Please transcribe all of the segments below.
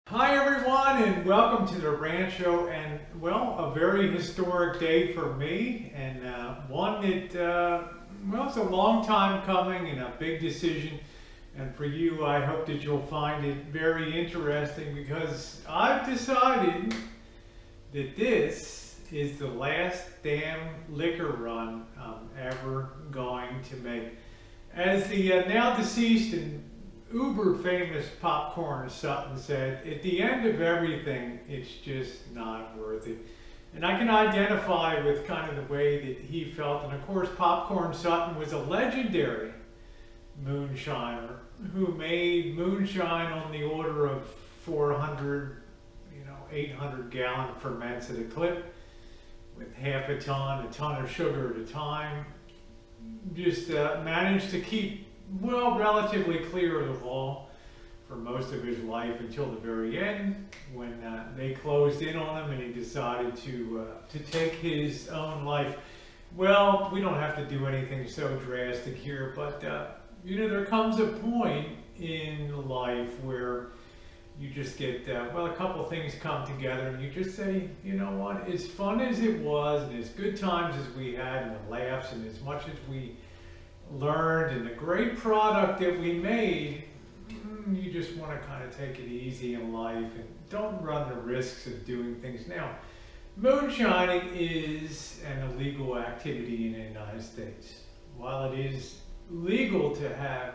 Hi everyone, and welcome to the Rancho, and well, a very historic day for me, and one that, well, it's a long time coming and a big decision. And for you, I hope that you'll find it very interesting, because I've decided that this is the last damn liquor run I'm ever going to make. As the now deceased and uber famous Popcorn Sutton said, at the end of everything, it's just not worth it. And I can identify with kind of the way that he felt. And of course, Popcorn Sutton was a legendary moonshiner who made moonshine on the order of 400, 800 gallon ferments at a clip with half a ton of sugar at a time. Just managed to keep, well, relatively clear of the law for most of his life until the very end, when they closed in on him and he decided to take his own life. Well, we don't have to do anything so drastic here, but there comes a point in life where you just get, well, a couple things come together and you just say, you know what, as fun as it was and as good times as we had and the laughs and as much as we learned and the great product that we made, you just want to kind of take it easy in life and don't run the risks of doing things. Now, moonshining is an illegal activity in the United States. While it is legal to have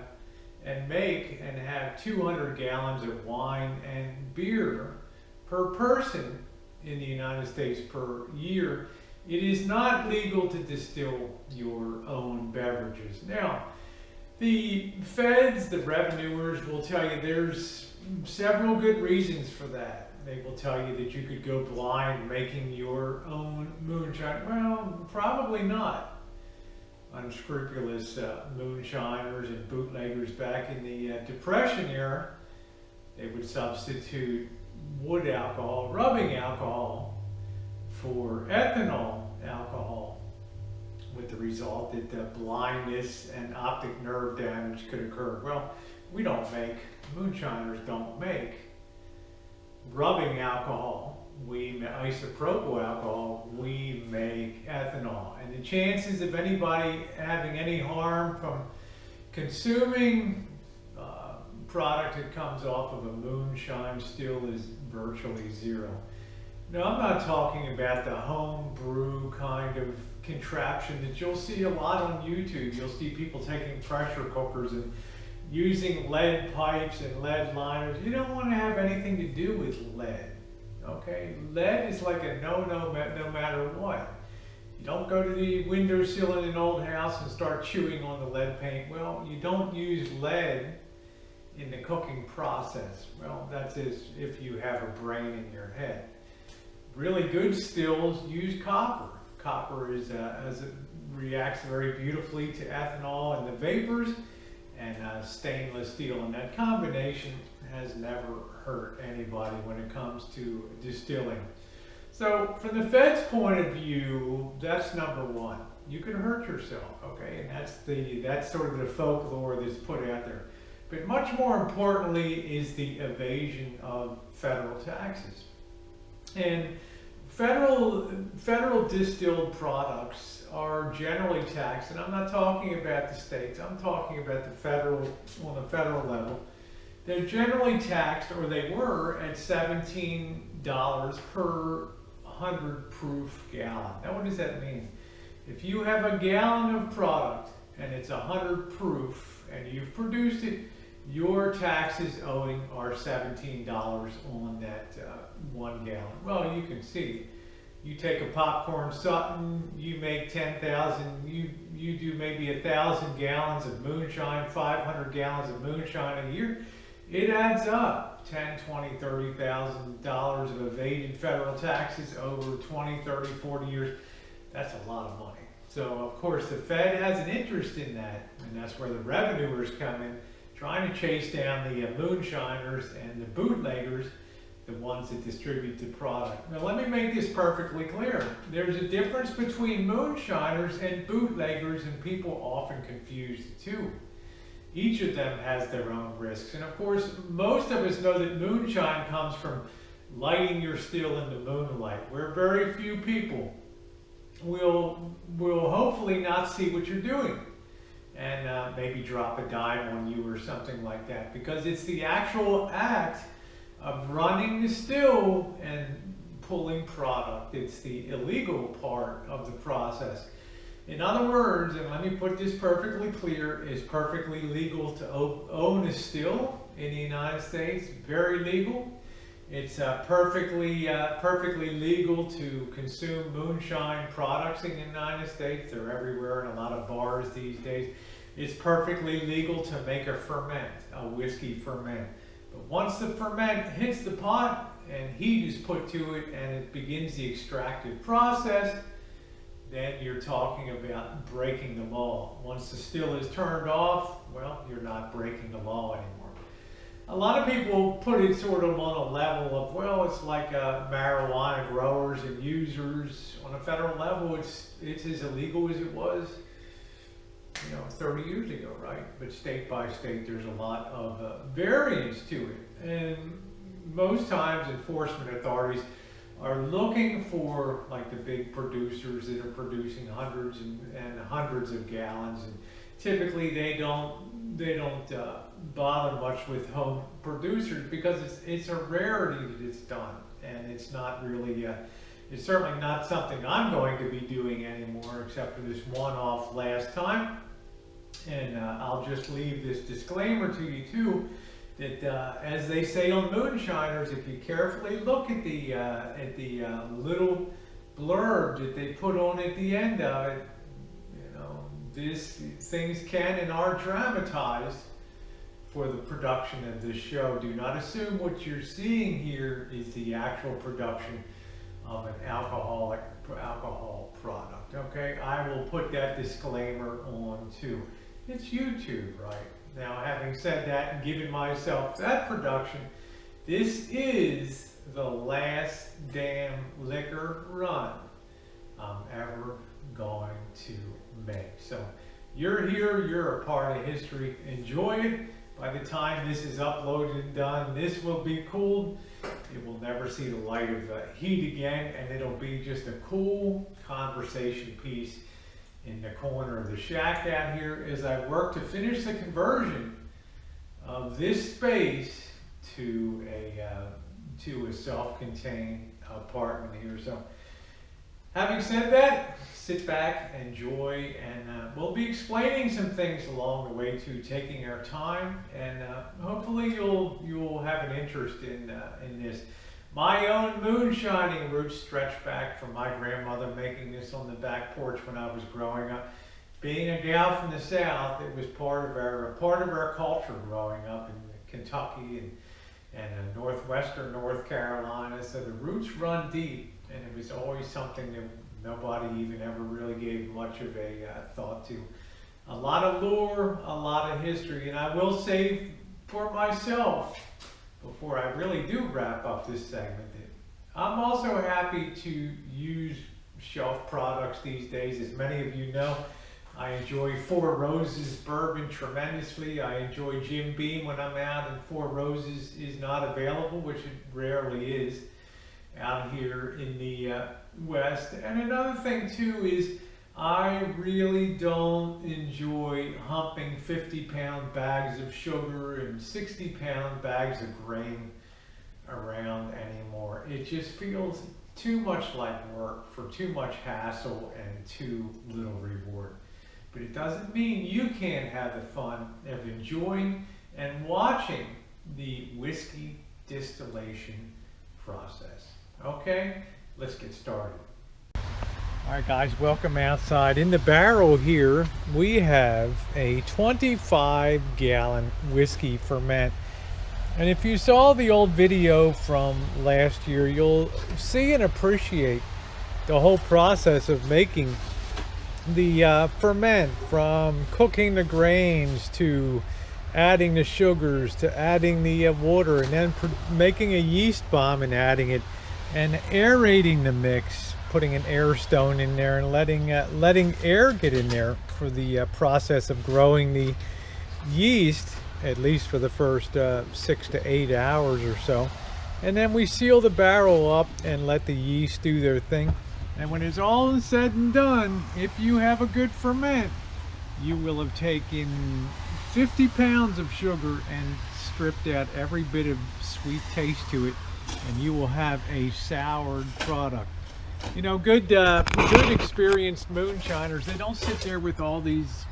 and make and have 200 gallons of wine and beer per person in the United States per year, it is not legal to distill your own beverages. Now, the feds, the revenuers, will tell you there's several good reasons for that. They will tell you that you could go blind making your own moonshine. Well, probably not. Unscrupulous moonshiners and bootleggers back in the Depression era, they would substitute wood alcohol, rubbing alcohol, for ethanol alcohol, with the result that blindness and optic nerve damage could occur. Well, we don't make, moonshiners don't make rubbing alcohol. We make isopropyl alcohol, we make ethanol. And the chances of anybody having any harm from consuming product that comes off of a moonshine still is virtually zero. Now, I'm not talking about the home brew kind of contraption that you'll see a lot on YouTube. You'll see people taking pressure cookers and using lead pipes and lead liners. You don't want to have anything to do with lead, okay? Lead is like a no-no no matter what. You don't go to the windowsill in an old house and start chewing on the lead paint. Well, you don't use lead in the cooking process. Well, that's as if you have a brain in your head. Really good stills use copper. Copper reacts very beautifully to ethanol and the vapors, and stainless steel, and that combination has never hurt anybody when it comes to distilling. So from the Fed's point of view, that's number one. You can hurt yourself, okay? And that's sort of the folklore that's put out there. But much more importantly is the evasion of federal taxes. And federal distilled products are generally taxed, and I'm not talking about the states, I'm talking about on the federal level. They're generally taxed, or they were, at $17 per 100 proof gallon. Now, what does that mean? If you have a gallon of product and it's 100 proof and you've produced it, your taxes owing are $17 on that 1 gallon. Well, you can see, you take a Popcorn Sutton, you make 10,000, you do maybe 1,000 gallons of moonshine, 500 gallons of moonshine a year. It adds up, $10, $20, $30,000 of evaded federal taxes over 20, 30, 40 years. That's a lot of money. So, of course, the Fed has an interest in that, and that's where the revenuers come in, trying to chase down the moonshiners and the bootleggers, the ones that distribute the product. Now, let me make this perfectly clear. There's a difference between moonshiners and bootleggers, and people often confuse the two. Each of them has their own risks. And of course, most of us know that moonshine comes from lighting your still in the moonlight, where very few people will hopefully not see what you're doing and maybe drop a dime on you or something like that, because it's the actual act of running the still and pulling product. It's the illegal part of the process. In other words, and let me put this perfectly clear, it's perfectly legal to own a still in the United States. Very legal. It's perfectly legal to consume moonshine products in the United States. They're everywhere in a lot of bars these days. It's perfectly legal to make a ferment, a whiskey ferment. But once the ferment hits the pot and heat is put to it and it begins the extractive process, then you're talking about breaking the law. Once the still is turned off, well, you're not breaking the law anymore. A lot of people put it sort of on a level of, well, it's like marijuana growers and users. On a federal level, it's as illegal as it was, 30 years ago, right? But state by state, there's a lot of variance to it. And most times, enforcement authorities are looking for, like, the big producers that are producing hundreds and hundreds of gallons, and typically they don't bother much with home producers because it's a rarity that it's done, and it's not really it's certainly not something I'm going to be doing anymore, except for this one-off last time. And I'll just leave this disclaimer to you too, that as they say on Moonshiners, if you carefully look at the little blurb that they put on at the end of it, things can and are dramatized for the production of this show. Do not assume what you're seeing here is the actual production of an alcohol product. Okay, I will put that disclaimer on too. It's YouTube, right? Now, having said that and given myself that production, this is the last damn liquor run I'm ever going to make. So you're here, you're a part of history. Enjoy it. By the time this is uploaded and done, this will be cooled. It will never see the light of heat again, and it'll be just a cool conversation piece in the corner of the shack out here as I work to finish the conversion of this space to a self-contained apartment here. So having said that, sit back, enjoy, and we'll be explaining some things along the way too, taking our time, and hopefully you'll have an interest in this. My own moonshining roots stretch back from my grandmother making this on the back porch when I was growing up. Being a gal from the South, it was part of our culture growing up in Kentucky and northwestern North Carolina. So the roots run deep, and it was always something that nobody even ever really gave much of a thought to. A lot of lore, a lot of history, and I will say for myself, before I really do wrap up this segment, I'm also happy to use shelf products these days. As many of you know, I enjoy Four Roses bourbon tremendously. I enjoy Jim Beam when I'm out and Four Roses is not available, which it rarely is out here in the West. And another thing too is I really don't enjoy humping 50-pound bags of sugar and 60-pound bags of grain around anymore. It just feels too much like work for too much hassle and too little reward. But it doesn't mean you can't have the fun of enjoying and watching the whiskey distillation process. Okay, let's get started. All right, guys, welcome outside. In the barrel here, we have a 25-gallon whiskey ferment. And if you saw the old video from last year, you'll see and appreciate the whole process of making the ferment, from cooking the grains to adding the sugars to adding the water, and then making a yeast bomb and adding it, and aerating the mix, putting an air stone in there and letting air get in there for the process of growing yeast, at least for the first 6 to 8 hours or so. And then we seal the barrel up and let the yeast do their thing. And when it's all said and done, if you have a good ferment, you will have taken 50 pounds of sugar and stripped out every bit of sweet taste to it, and you will have a soured product. You know, good experienced moonshiners, they don't sit there with all these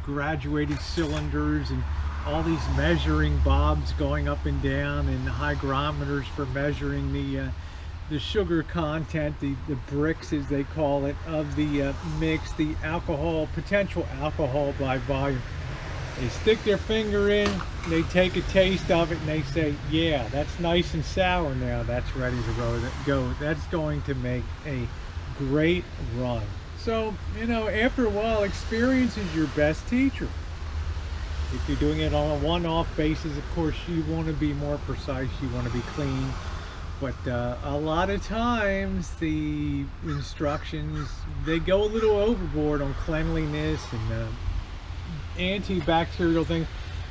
graduated cylinders and all these measuring bobs going up and down and hygrometers for measuring the sugar content, the bricks as they call it, of the mix, the alcohol, potential alcohol by volume. They stick their finger in, they take a taste of it, and they say, yeah, that's nice and sour now, that's ready to go. That's going to make a great run. So, you know, after a while, experience is your best teacher. If you're doing it on a one-off basis, of course, you want to be more precise, you want to be clean. But a lot of times, the instructions, they go a little overboard on cleanliness and antibacterial things.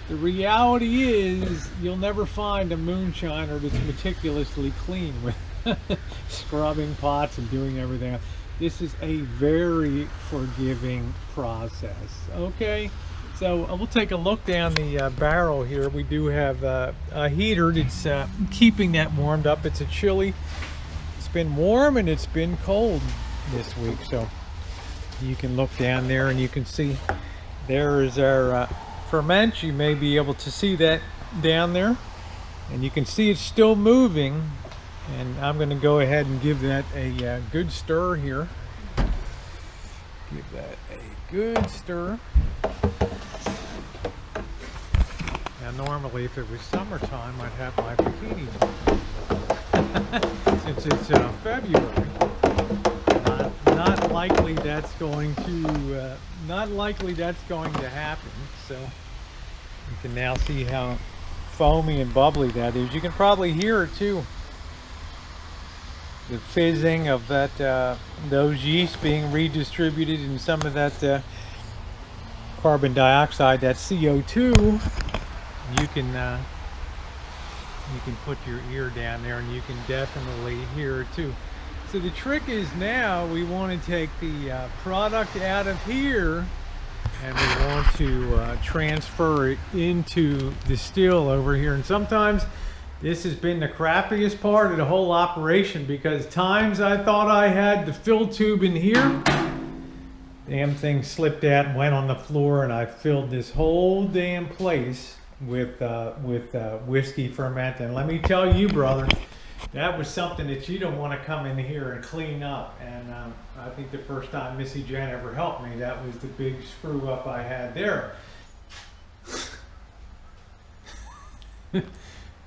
The reality is, you'll never find a moonshiner that's meticulously clean with scrubbing pots and doing everything else. This is a very forgiving process. Okay, so we'll take a look down the barrel here. We do have a heater that's keeping that warmed up. It's a chilly. It's been warm and it's been cold this week, so you can look down there and you can see there is our ferment. You may be able to see that down there, and you can see it's still moving. And I'm going to go ahead and give that a good stir here. Give that a good stir. Now normally if it was summertime I'd have my bikini on. Since it's February, not likely that's going to happen. So you can now see how foamy and bubbly that is. You can probably hear it too. The fizzing of that, those yeast being redistributed in some of that carbon dioxide, that CO2. You can put your ear down there and you can definitely hear it too. So the trick is now we want to take the product out of here and we want to transfer it into the still over here. And sometimes this has been the crappiest part of the whole operation, because times I thought I had the fill tube in here, damn thing slipped out and went on the floor, and I filled this whole damn place with whiskey ferment. And let me tell you, brother, that was something that you don't want to come in here and clean up. And I think the first time Missy Jen ever helped me, that was the big screw up I had there.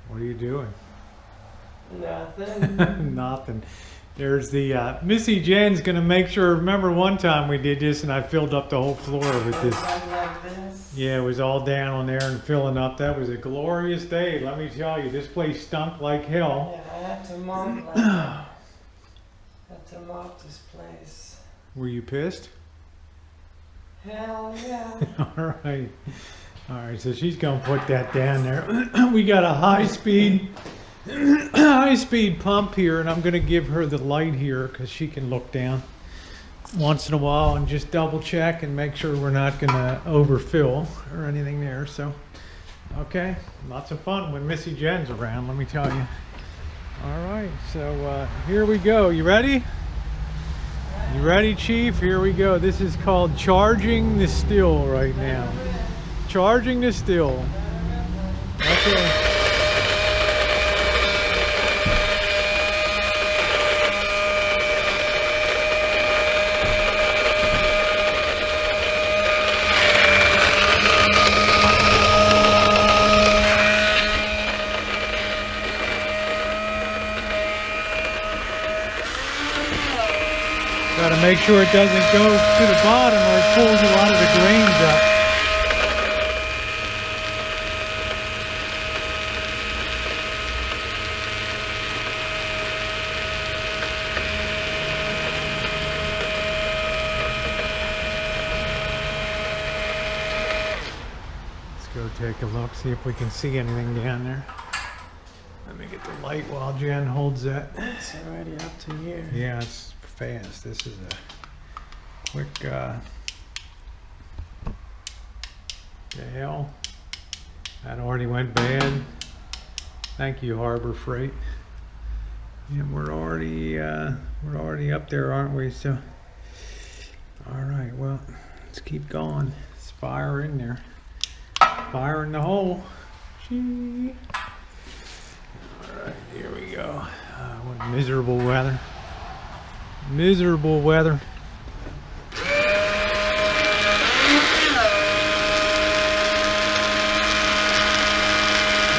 What are you doing? Nothing. Nothing. There's the Missy Jen's gonna make sure. Remember one time we did this and I filled up the whole floor with this. Like this. Yeah, it was all down on there and filling up. That was a glorious day. Let me tell you, this place stunk like hell. Yeah, I had to mop like that. Had to mop this place. Were you pissed? Hell yeah. All right. All right, so she's gonna put that down there. We got a high-speed pump here, and I'm gonna give her the light here because she can look down once in a while and just double check and make sure we're not gonna overfill or anything there. So, okay, lots of fun when Missy Jen's around, let me tell you. All right, so here we go. You ready? You ready, Chief? Here we go. This is called charging the still right now. Charging the still. Okay. Got to make sure it doesn't go to the bottom or it pulls a lot of the grains up. go take a look, see if we can see anything down there. Let me get the light while Jen holds that. It's already up to here. Yeah, it's fast. This is a quick, the hell? That already went bad. Thank you, Harbor Freight. And we're already up there, aren't we? So, all right, well, let's keep going. It's fire in there. Fire in the hole. Gee. Alright, here we go. What miserable weather. Miserable weather.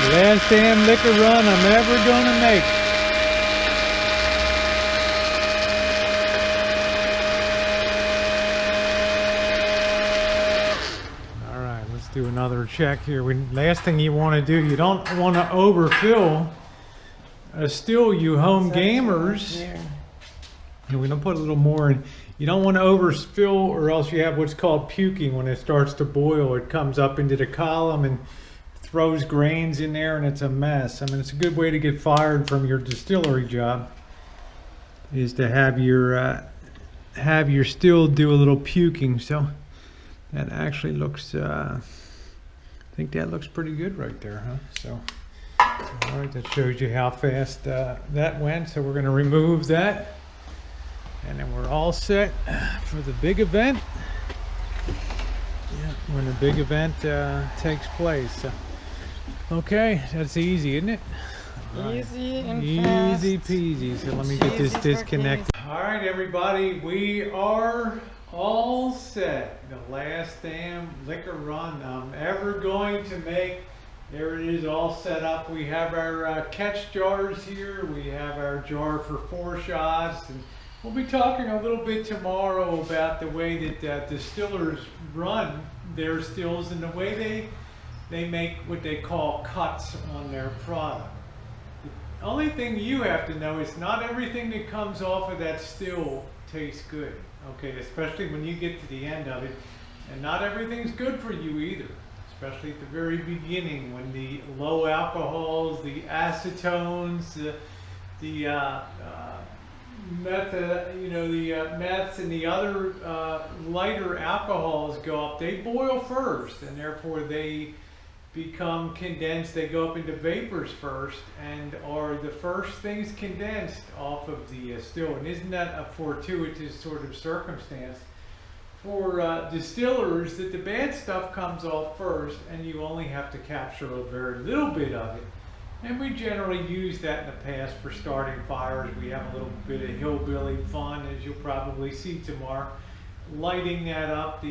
Last damn liquor run I'm ever gonna make. Alright, let's do another check here. Last thing you want to do, you don't want to overfill a still, you home gamers. And we're going to put a little more in. You don't want to overfill, or else you have what's called puking. When it starts to boil, it comes up into the column and throws grains in there, and it's a mess. I mean, it's a good way to get fired from your distillery job, is to have your still do a little puking. So that actually looks, I think that looks pretty good right there, huh? So, all right, that shows you how fast that went. So we're going to remove that, and then we're all set for the big event. Yeah, when the big event takes place. So, okay, that's easy, isn't it? Easy and easy fast. Peasy. So let me get this disconnected. All right, everybody, we are all set. The last damn liquor run I'm ever going to make. There it is, all set up. We have our catch jars here. We have our jar for 4 shots, and we'll be talking a little bit tomorrow about the way that distillers run their stills and the way they make what they call cuts on their product. The only thing you have to know is not everything that comes off of that still tastes good, okay, especially when you get to the end of it, and not everything's good for you either, especially at the very beginning when the low alcohols, the acetones, the meths and the other lighter alcohols go up. They boil first, and therefore they become condensed. They go up into vapors first, and are the first things condensed off of the still. And isn't that a fortuitous sort of circumstance for distillers, that the bad stuff comes off first, and you only have to capture a very little bit of it? And we generally use that in the past for starting fires. We have a little bit of hillbilly fun, as you'll probably see tomorrow, lighting that up.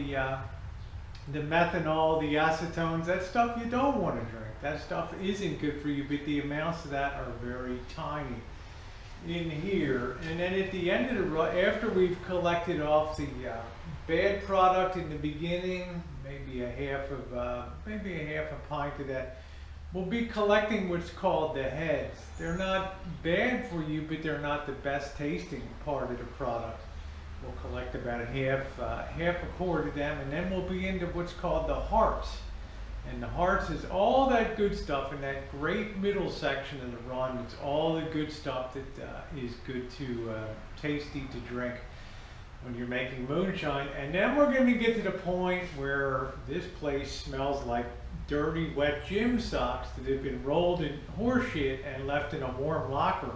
The methanol, the acetones, that stuff you don't want to drink. That stuff isn't good for you, but the amounts of that are very tiny in here. And then at the end of the run, after we've collected off the bad product in the beginning, maybe a half a pint of that, we'll be collecting what's called the heads. They're not bad for you, but they're not the best tasting part of the product. We'll collect about a half a quart of them, and then we'll be into what's called the hearts. And the hearts is all that good stuff in that great middle section of the run. It's all the good stuff that is good to tasty to drink when you're making moonshine. And then we're going to get to the point where this place smells like dirty, wet gym socks that have been rolled in horse shit and left in a warm locker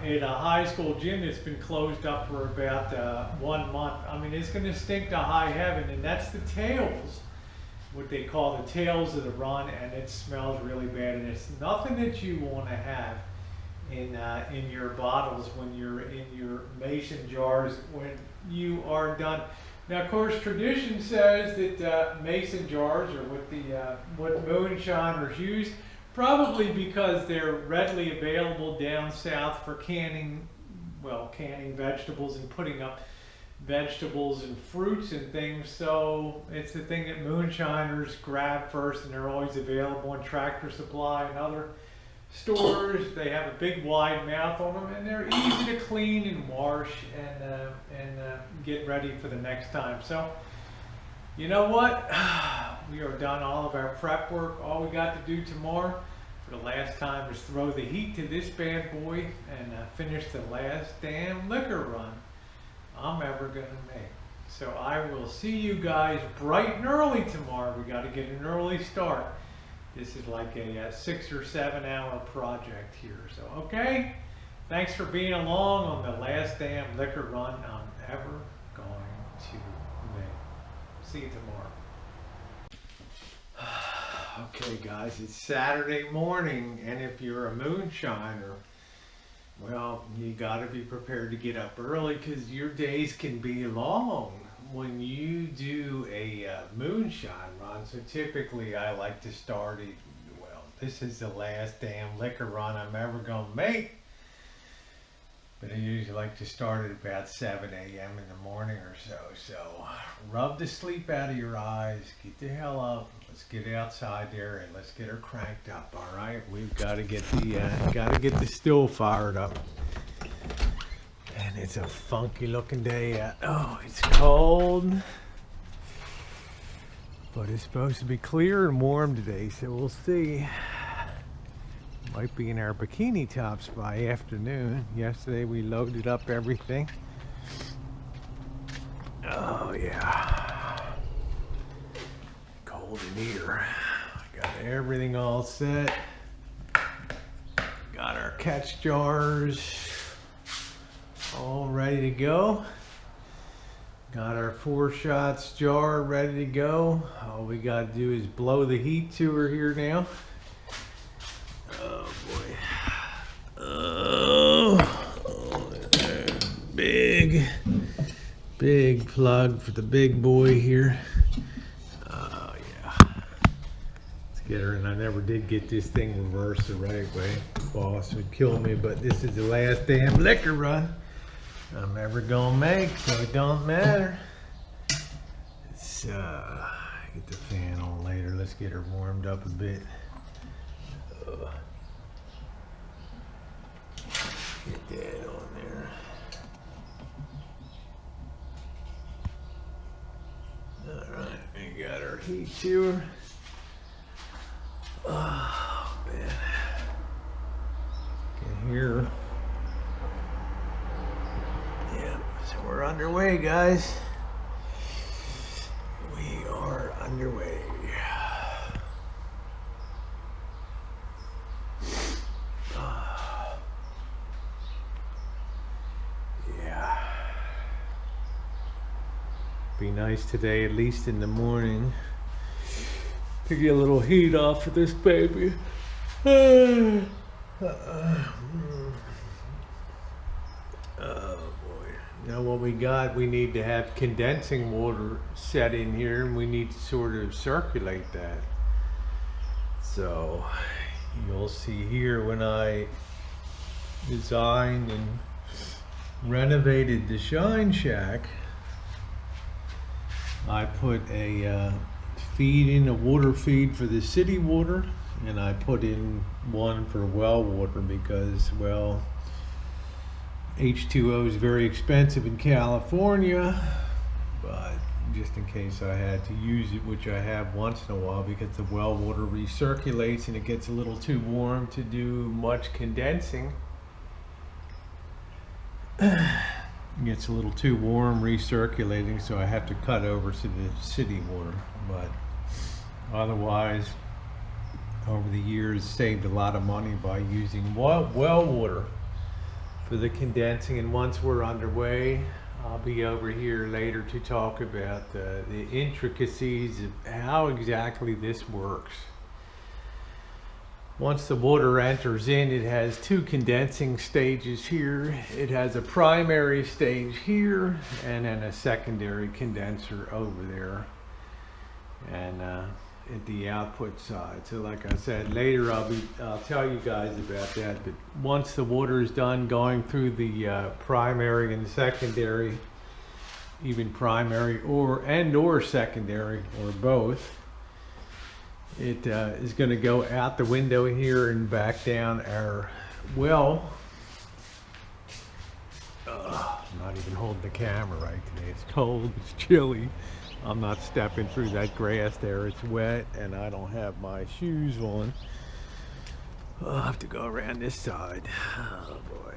at a high school gym that's been closed up for about 1 month. I mean, it's going to stink to high heaven, and that's the tails, what they call the tails of the run, and it smells really bad, and it's nothing that you want to have in your bottles when you're in your mason jars when you are done. Now, of course, tradition says that mason jars are what moonshiners use, probably because they're readily available down south for canning vegetables and putting up vegetables and fruits and things. So it's the thing that moonshiners grab first, and they're always available in Tractor Supply and other stores. They have a big wide mouth on them, and they're easy to clean and wash and get ready for the next time. So you know what, We are done all of our prep work. All we got to do tomorrow for the last time is throw the heat to this bad boy and finish the last damn liquor run I'm ever gonna make. So I will see you guys bright and early tomorrow. We got to get an early start. This is like a 6 or 7 hour project here. So, okay, thanks for being along on the last damn liquor run I'm ever going to make. See you tomorrow. Okay, guys, it's Saturday morning, and if you're a moonshiner, well, you got to be prepared to get up early because your days can be long when you do a moonshine run. So typically I like to start it, well, this is the last damn liquor run I'm ever gonna make, but I usually like to start at about 7 a.m. in the morning or so. So rub the sleep out of your eyes, get the hell up, let's get outside there and let's get her cranked up. All right, we've got to get the still fired up. And it's a funky looking day. Oh, it's cold, but it's supposed to be clear and warm today, so we'll see. Might be in our bikini tops by afternoon. Yesterday we loaded up everything. Oh yeah, cold in here. Got everything all set. Got our catch jars all ready to go. Got our 4 shots jar ready to go. All we got to do is blow the heat to her here now. Oh boy. Oh, big plug for the big boy here. Oh yeah. Let's get her, and I never did get this thing reversed the right way. Boss would kill me, but this is the last damn liquor run I'm ever gonna make, so it don't matter. Let's get the fan on later. Let's get her warmed up a bit. Get that on there. Alright, we got our heat to her. Oh man. Can hear her. So we're underway, guys. We are underway. Yeah. Be nice today, at least in the morning, to get a little heat off of this baby. Now what we got, we need to have condensing water set in here, and we need to sort of circulate that. So you'll see here when I designed and renovated the Shine Shack, I put a feed in, a water feed for the city water, and I put in one for well water because, well, H2O is very expensive in California, but just in case I had to use it, which I have once in a while, because the well water recirculates and it gets a little too warm to do much condensing. It gets a little too warm recirculating, so I have to cut over to the city water. But otherwise, over the years, saved a lot of money by using well water for the condensing. And once we're underway, I'll be over here later to talk about the intricacies of how exactly this works. Once the water enters in, it has 2 condensing stages here. It has a primary stage here and then a secondary condenser over there, and at the output side. So like I said, later I'll tell you guys about that. But once the water is done going through the primary and secondary, even primary or secondary or both, it is going to go out the window here and back down our well. I'm not even holding the camera right today. It's cold, it's chilly. I'm not stepping through that grass there. It's wet and I don't have my shoes on. I'll have to go around this side. Oh boy.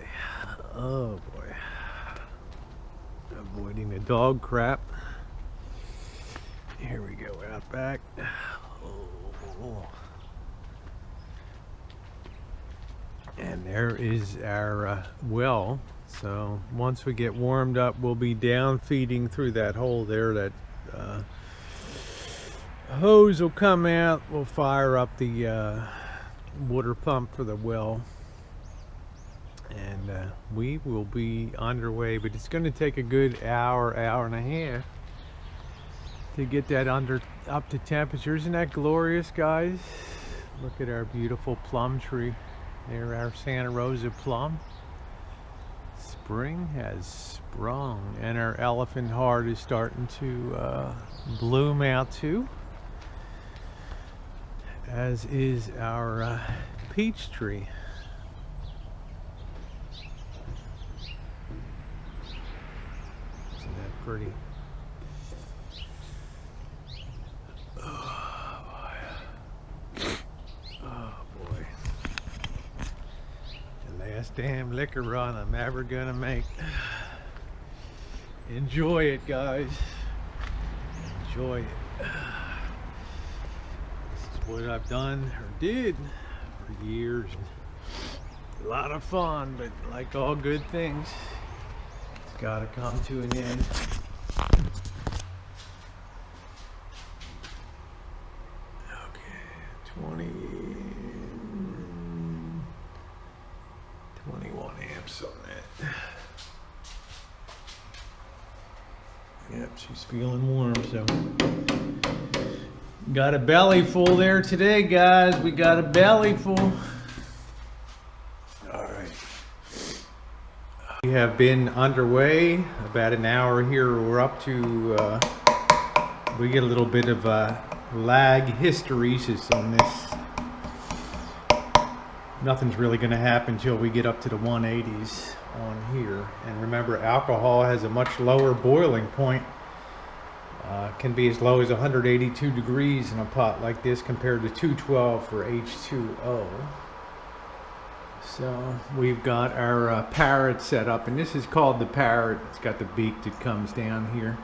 Oh boy. Avoiding the dog crap. Here we go, out back. Oh. And there is our well. So once we get warmed up, we'll be down feeding through that hole there. That hose will come out. We'll fire up the water pump for the well, and we will be underway. But it's going to take a good hour and a half to get that up to temperature. Isn't that glorious, guys? Look at our beautiful plum tree. There, our Santa Rosa plum. Spring has sprung, and our elephant heart is starting to bloom out too, as is our peach tree. Isn't that pretty? Oh boy. Oh boy. The last damn liquor run I'm ever gonna make. Enjoy it, guys. Enjoy it. What I've done or did for years. A lot of fun, but like all good things, it's got to come to an end. Okay, 21 amps on that. Yep, she's feeling warm, so. Got a belly full there today, guys. We got a belly full. All right. We have been underway about an hour here. We're up to, we get a little bit of lag hysteresis on this. Nothing's really going to happen until we get up to the 180s on here. And remember, alcohol has a much lower boiling point. Can be as low as 182 degrees in a pot like this compared to 212 for H2O. So we've got our parrot set up, and this is called the parrot. It's got the beak that comes down here.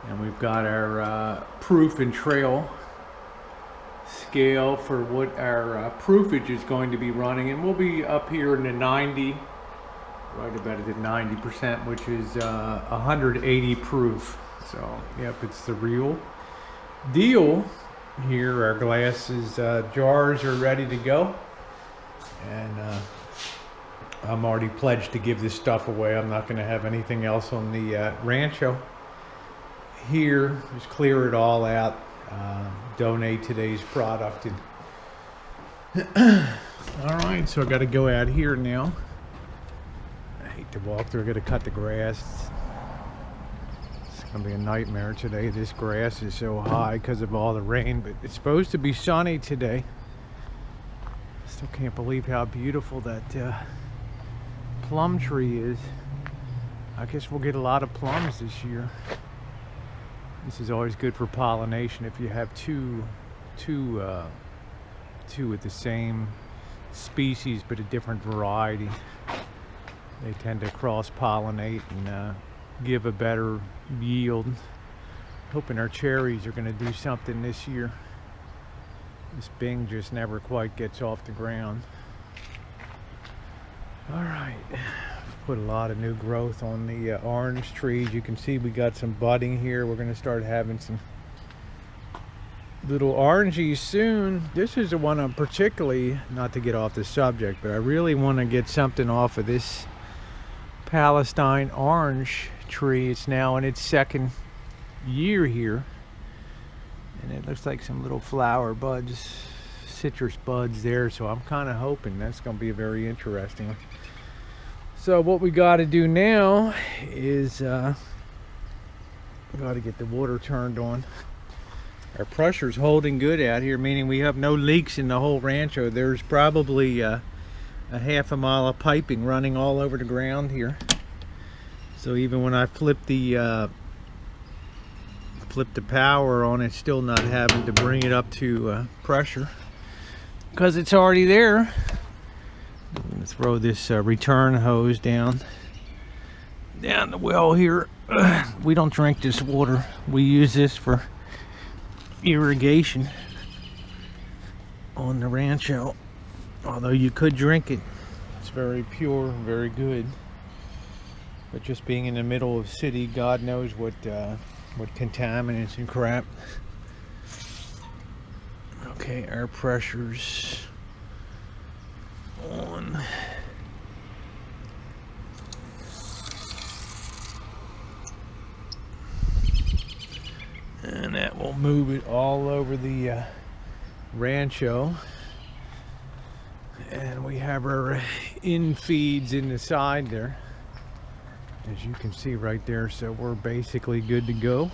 And we've got our proof and trail scale for what our proofage is going to be running. And we'll be up here in the 90, right about at 90%, which is 180 proof. So, yep, it's the real deal. Here, our glasses, jars are ready to go. And I'm already pledged to give this stuff away. I'm not going to have anything else on the Rancho. Here, just clear it all out. Donate today's product. And all right, so I got to go out here now. I hate to walk through. I got to cut the grass. It's gonna be a nightmare today. This grass is so high because of all the rain, but it's supposed to be sunny today. Still can't believe how beautiful that plum tree is. I guess we'll get a lot of plums this year. This is always good for pollination if you have two with the same species but a different variety. They tend to cross-pollinate and give a better yield. Hoping our cherries are going to do something this year. This Bing just never quite gets off the ground. All right, put a lot of new growth on the orange trees. You can see we got some budding here. We're going to start having some little oranges soon. This is the one I'm particularly, not to get off the subject, but I really want to get something off of this Palestine orange tree. It's now in its second year here, and it looks like some little flower buds, citrus buds there, so I'm kind of hoping that's going to be very interesting. So what we got to do now is got to get the water turned on. Our pressure's holding good out here, meaning we have no leaks in the whole Rancho. There's probably a half a mile of piping running all over the ground here. So even when I flip the flip the power on it, still not having to bring it up to pressure because it's already there. I'm gonna throw this return hose down the well here. We don't drink this water. We use this for irrigation on the Rancho. Although you could drink it. It's very pure, very good. But just being in the middle of the city, God knows what contaminants and crap. Okay, air pressure's on. And that will move it all over the Rancho. And we have our in feeds in the side there, as you can see right there. So we're basically good to go.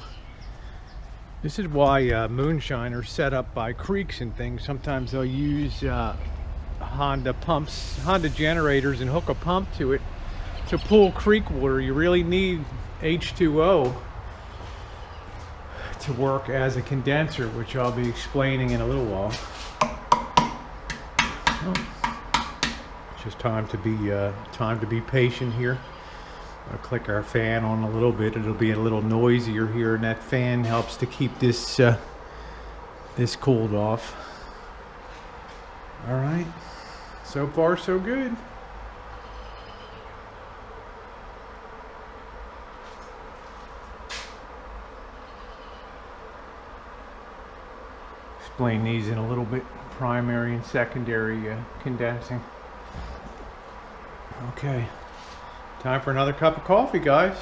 This is why Moonshine are set up by creeks and things. Sometimes they'll use Honda pumps, Honda generators, and hook a pump to it to pull creek water. You really need H2O to work as a condenser, which I'll be explaining in a little while. It's just time to be patient here. I'll click our fan on a little bit. It'll be a little noisier here, and that fan helps to keep this this cooled off. All right, so far so good. Explain these in a little bit. Primary and secondary condensing. Okay, time for another cup of coffee, guys.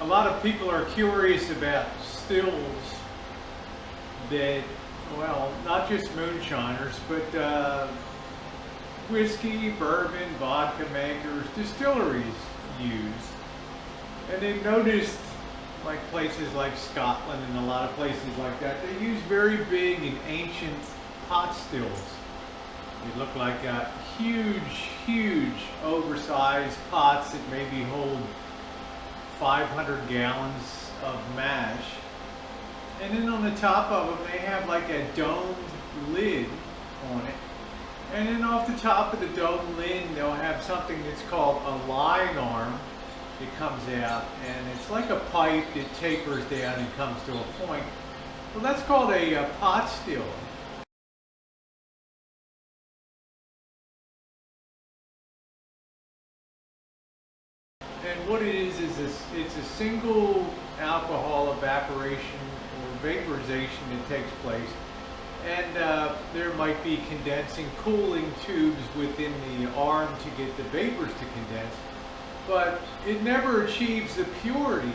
A lot of people are curious about stills that, well, not just moonshiners, but whiskey, bourbon, vodka makers, distilleries use. And they've noticed, like places like Scotland and a lot of places like that, they use very big and ancient pot stills. They look like huge, oversized pots that maybe hold 500 gallons of mash. And then on the top of them, they have like a domed lid on it. And then off the top of the domed lid, they'll have something that's called a line arm. It comes out, and it's like a pipe that tapers down and comes to a point. Well, that's called a pot still. And what it is it's a single alcohol evaporation or vaporization that takes place. And there might be condensing cooling tubes within the arm to get the vapors to condense. But it never achieves the purity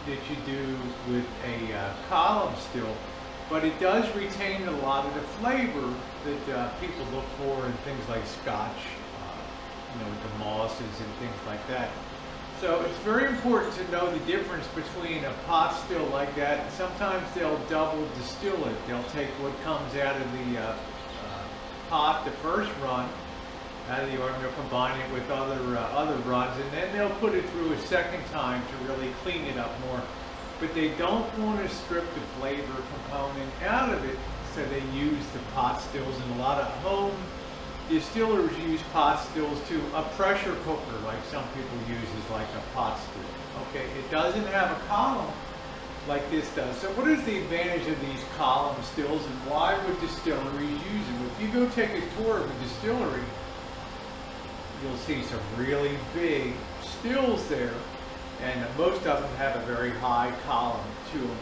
that you do with a column still. But it does retain a lot of the flavor that people look for in things like Scotch, with the mosses and things like that. So it's very important to know the difference between a pot still like that. Sometimes they'll double distill it. They'll take what comes out of the pot, the first run, out of the arm, they'll combine it with other runs, and then they'll put it through a second time to really clean it up more. But they don't want to strip the flavor component out of it, so they use the pot stills. And a lot of home distillers use pot stills to a pressure cooker, like some people use as like a pot still. Okay, it doesn't have a column like this does. So what is the advantage of these column stills, and why would distilleries use them? If you go take a tour of a distillery, you'll see some really big stills there, and most of them have a very high column to them.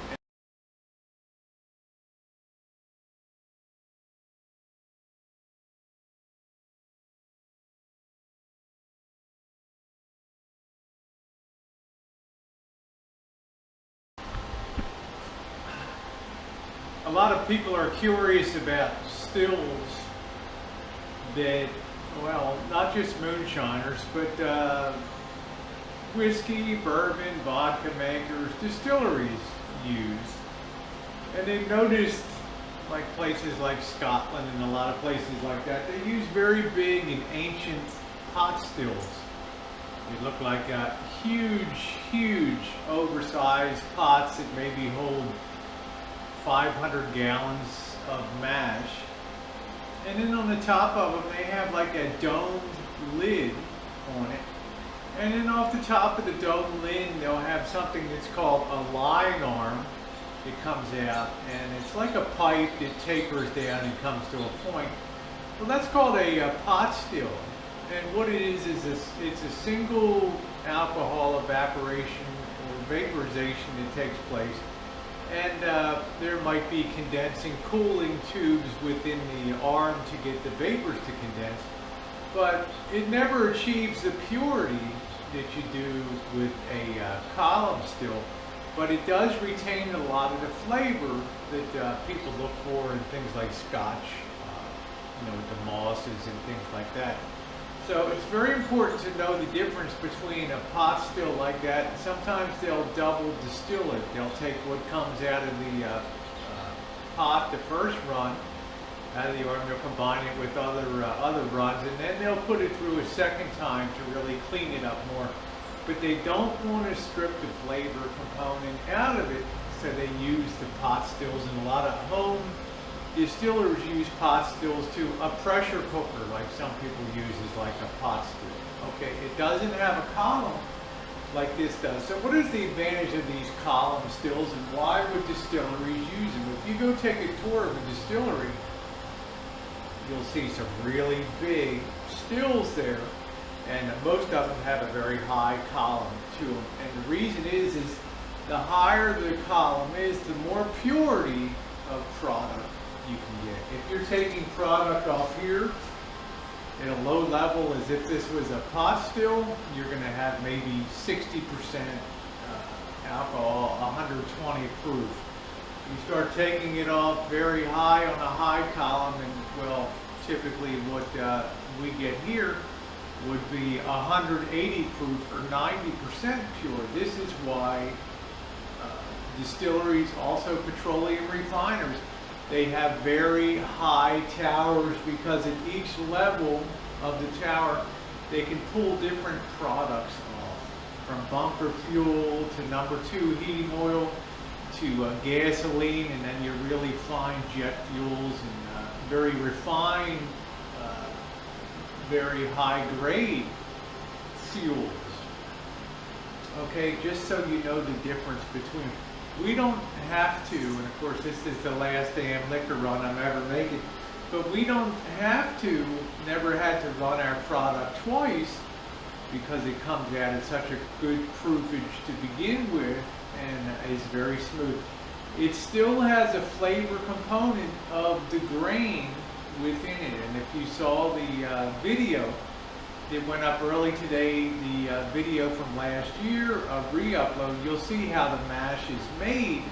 A lot of people are curious about stills that, well, not just moonshiners, but whiskey, bourbon, vodka makers, distilleries use. And they've noticed, like places like Scotland and a lot of places like that, they use very big and ancient pot stills. They look like huge, oversized pots that maybe hold 500 gallons of mash. And then on the top of them, they have like a domed lid on it. And then off the top of the dome lid, they'll have something that's called a line arm that comes out, and it's like a pipe that tapers down and comes to a point. Well, that's called a pot still. And what it is it's a single alcohol evaporation or vaporization that takes place. And there might be condensing cooling tubes within the arm to get the vapors to condense. But it never achieves the purity that you do with a column still, but it does retain a lot of the flavor that people look for in things like scotch, with the mosses and things like that. So it's very important to know the difference between a pot still like that. Sometimes they'll double distill it. They'll take what comes out of the pot the first run, out of the arm, they'll combine it with other runs, and then they'll put it through a second time to really clean it up more. But they don't want to strip the flavor component out of it, so they use the pot stills. And a lot of home distillers use pot stills to a pressure cooker, like some people use as like a pot still. Okay, it doesn't have a column like this does. So what is the advantage of these column stills, and why would distilleries use them? If you go take a tour of a distillery, you'll see some really big stills there, and most of them have a very high column to them. And the reason is the higher the column is, the more purity of product you can get. If you're taking product off here at a low level, as if this was a pot still, you're going to have maybe 60% alcohol, 120 proof. You start taking it off very high on a high column, and well, typically what we get here would be 180 proof or 90% pure. This is why distilleries, also petroleum refiners, they have very high towers, because at each level of the tower they can pull different products off, from bunker fuel to #2 heating oil to gasoline, and then your really fine jet fuels and very refined, very high grade fuels. Okay, just so you know the difference between. We don't have to, and of course this is the last damn liquor run I'm ever making, but we don't have to, never had to run our product twice, because it comes out at such a good proofage to begin with and is very smooth. It still has a flavor component of the grain within it, and if you saw the video that went up early today, the video from last year, a re-upload, you'll see how the mash is made,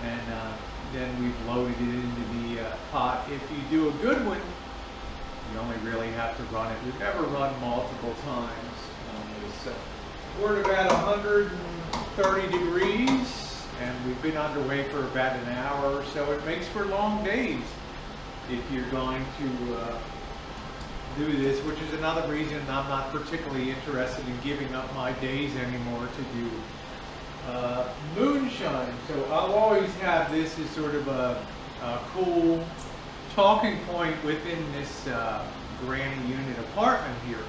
and then we've loaded it into the pot. If you do a good one, you only really have to run it. We've never run multiple times on this. We're at about 130 degrees, and we've been underway for about an hour or so. It makes for long days if you're going to do this, which is another reason I'm not particularly interested in giving up my days anymore to do moonshine. So I'll always have this as sort of a cool talking point within this granny unit apartment here.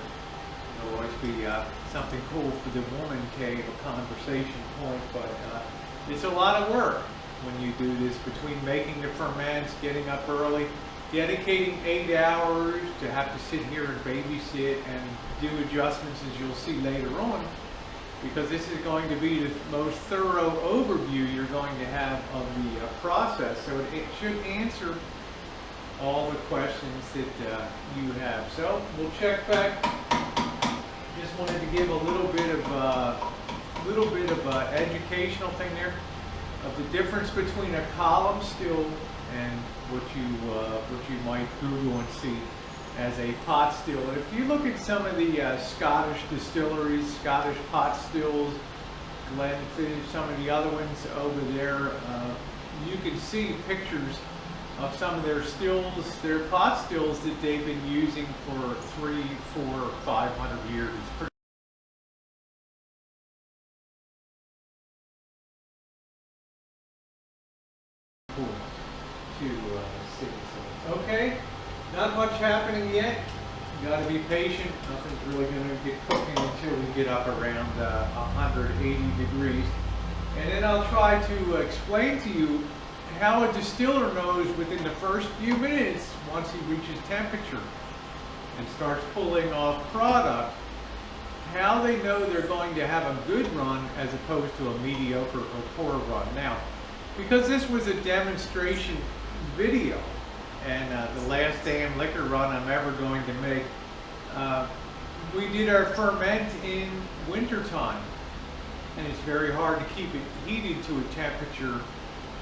It'll always be something cool for the woman cave, a conversation point, but it's a lot of work when you do this, between making the ferments, getting up early, dedicating 8 hours to have to sit here and babysit and do adjustments, as you'll see later on, because this is going to be the most thorough overview you're going to have of the process. So it should answer all the questions that you have. So we'll check back. Just wanted to give a little bit of educational thing there of the difference between a column still and what you might Google and see as a pot still. And if you look at some of the Scottish distilleries, Scottish pot stills, Glenfiddich, some of the other ones over there, you can see pictures of some of their stills, their pot stills that they've been using for 300, 400, 500 years. It's pretty to see. So, okay, not much happening yet. You got to be patient. Nothing's really going to get cooking until we get up around 180 degrees. And then I'll try to explain to you how a distiller knows within the first few minutes, once he reaches temperature and starts pulling off product, how they know they're going to have a good run as opposed to a mediocre or poor run. Now, because this was a demonstration video, and the last damn liquor run I'm ever going to make, we did our ferment in wintertime, and it's very hard to keep it heated to a temperature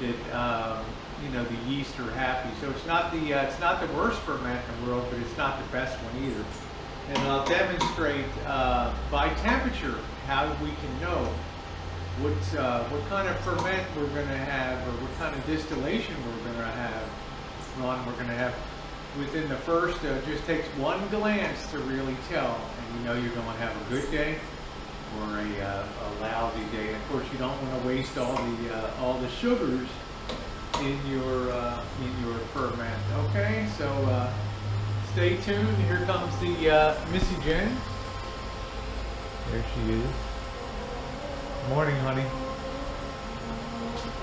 that you know, the yeast are happy. So it's not the worst ferment in the world, but it's not the best one either. And I'll demonstrate by temperature how we can know what kind of ferment we're going to have, or what kind of distillation we're going to have. We're going to have within the first, just takes one glance to really tell, and you know you're going to have a good day or a lousy day. And of course, you don't want to waste all the sugars in your ferment. Okay, so stay tuned. Here comes the Missy Jen. There she is. Morning, honey.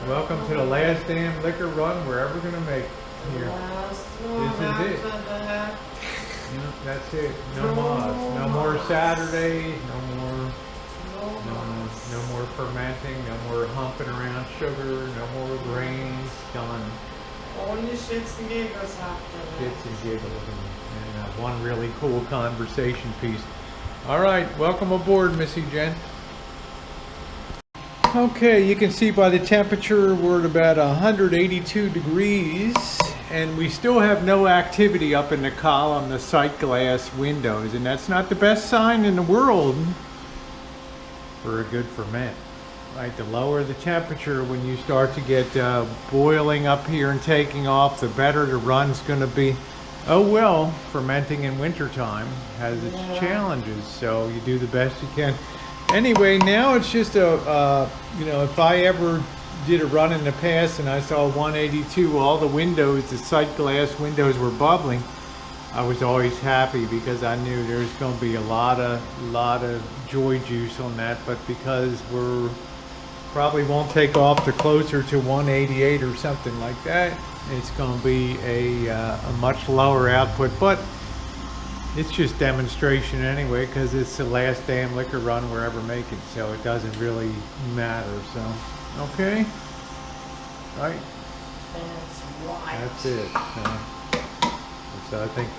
Welcome to the last damn liquor run we're ever gonna make here. This is it. Yep, that's it. No more. No more Saturdays. No more fermenting. No more humping around sugar. No more grains. Done. Only shits and giggles after that. Shits and giggles and one really cool conversation piece. All right, welcome aboard, Missy Jen. Okay, you can see by the temperature we're at about 182 degrees, and we still have no activity up in the column, the sight glass windows, and that's not the best sign in the world for a good ferment. Right, the lower the temperature, when you start to get boiling up here and taking off, the better the run's going to be. Oh well, fermenting in wintertime has its challenges, so you do the best you can. Anyway, now it's just you know, if I ever did a run in the past and I saw 182, all the windows, the sight glass windows were bubbling, I was always happy because I knew there's going to be a lot of joy juice on that. But because we're probably won't take off to closer to 188 or something like that, it's going to be a much lower output. But it's just demonstration anyway, because it's the last damn liquor run we're ever making, so it doesn't really matter. So, okay, right? That's right. That's it. So I think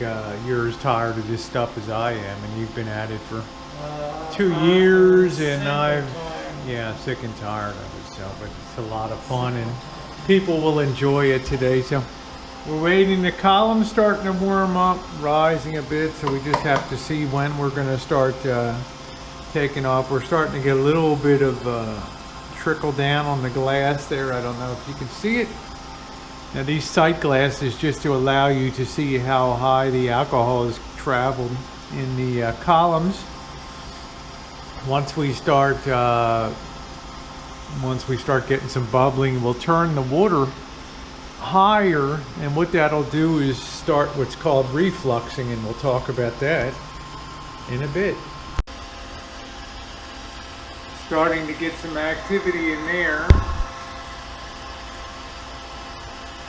you're as tired of this stuff as I am, and you've been at it for 2 years, and yeah, sick and tired of it. So, but it's a lot of fun, and people will enjoy it today. So. We're waiting, the column's starting to warm up, rising a bit, so we just have to see when we're going to start taking off. We're starting to get a little bit of trickle down on the glass there. I don't know if you can see it. Now these sight glasses just to allow you to see how high the alcohol has traveled in the columns. Once we start getting some bubbling, we'll turn the water higher, and what that'll do is start what's called refluxing, and we'll talk about that in a bit. Starting to get some activity in there.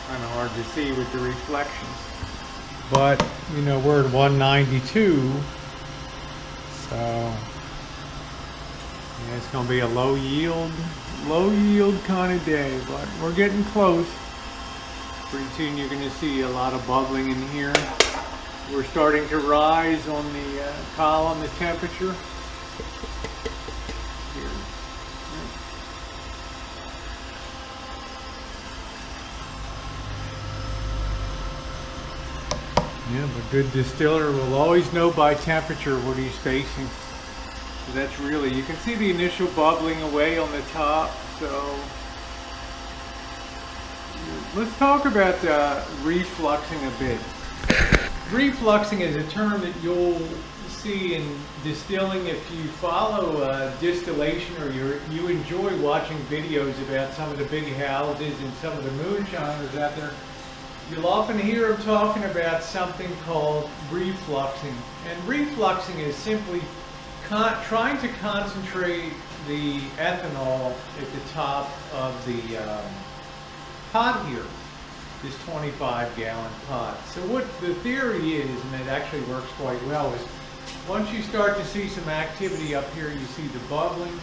Kind of hard to see with the reflections, but you know, we're at 192, so yeah, it's going to be a low yield kind of day, but we're getting close. Pretty soon you're going to see a lot of bubbling in here. We're starting to rise on the column, the temperature. Here. Yeah, a good distiller will always know by temperature what he's facing. So that's really, you can see the initial bubbling away on the top. So let's talk about refluxing a bit. Refluxing is a term that you'll see in distilling if you follow distillation, or you enjoy watching videos about some of the big houses and some of the moonshiners out there. You'll often hear them talking about something called refluxing. And refluxing is simply trying to concentrate the ethanol at the top of the pot here, this 25-gallon pot. So what the theory is, and it actually works quite well, is once you start to see some activity up here, you see the bubbling,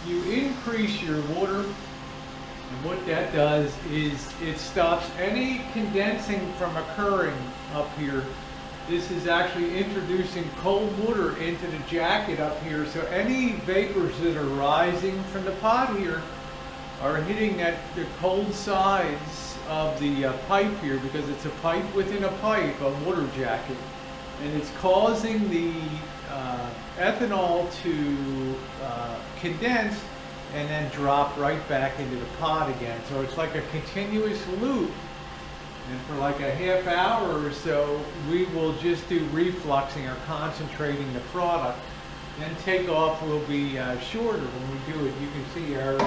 you increase your water. And what that does is it stops any condensing from occurring up here. This is actually introducing cold water into the jacket up here. So any vapors that are rising from the pot here are hitting at the cold sides of the pipe here, because it's a pipe within a pipe, a water jacket. And it's causing the ethanol to condense and then drop right back into the pot again. So it's like a continuous loop. And for like a half hour or so, we will just do refluxing or concentrating the product. Then takeoff will be shorter when we do it. You can see our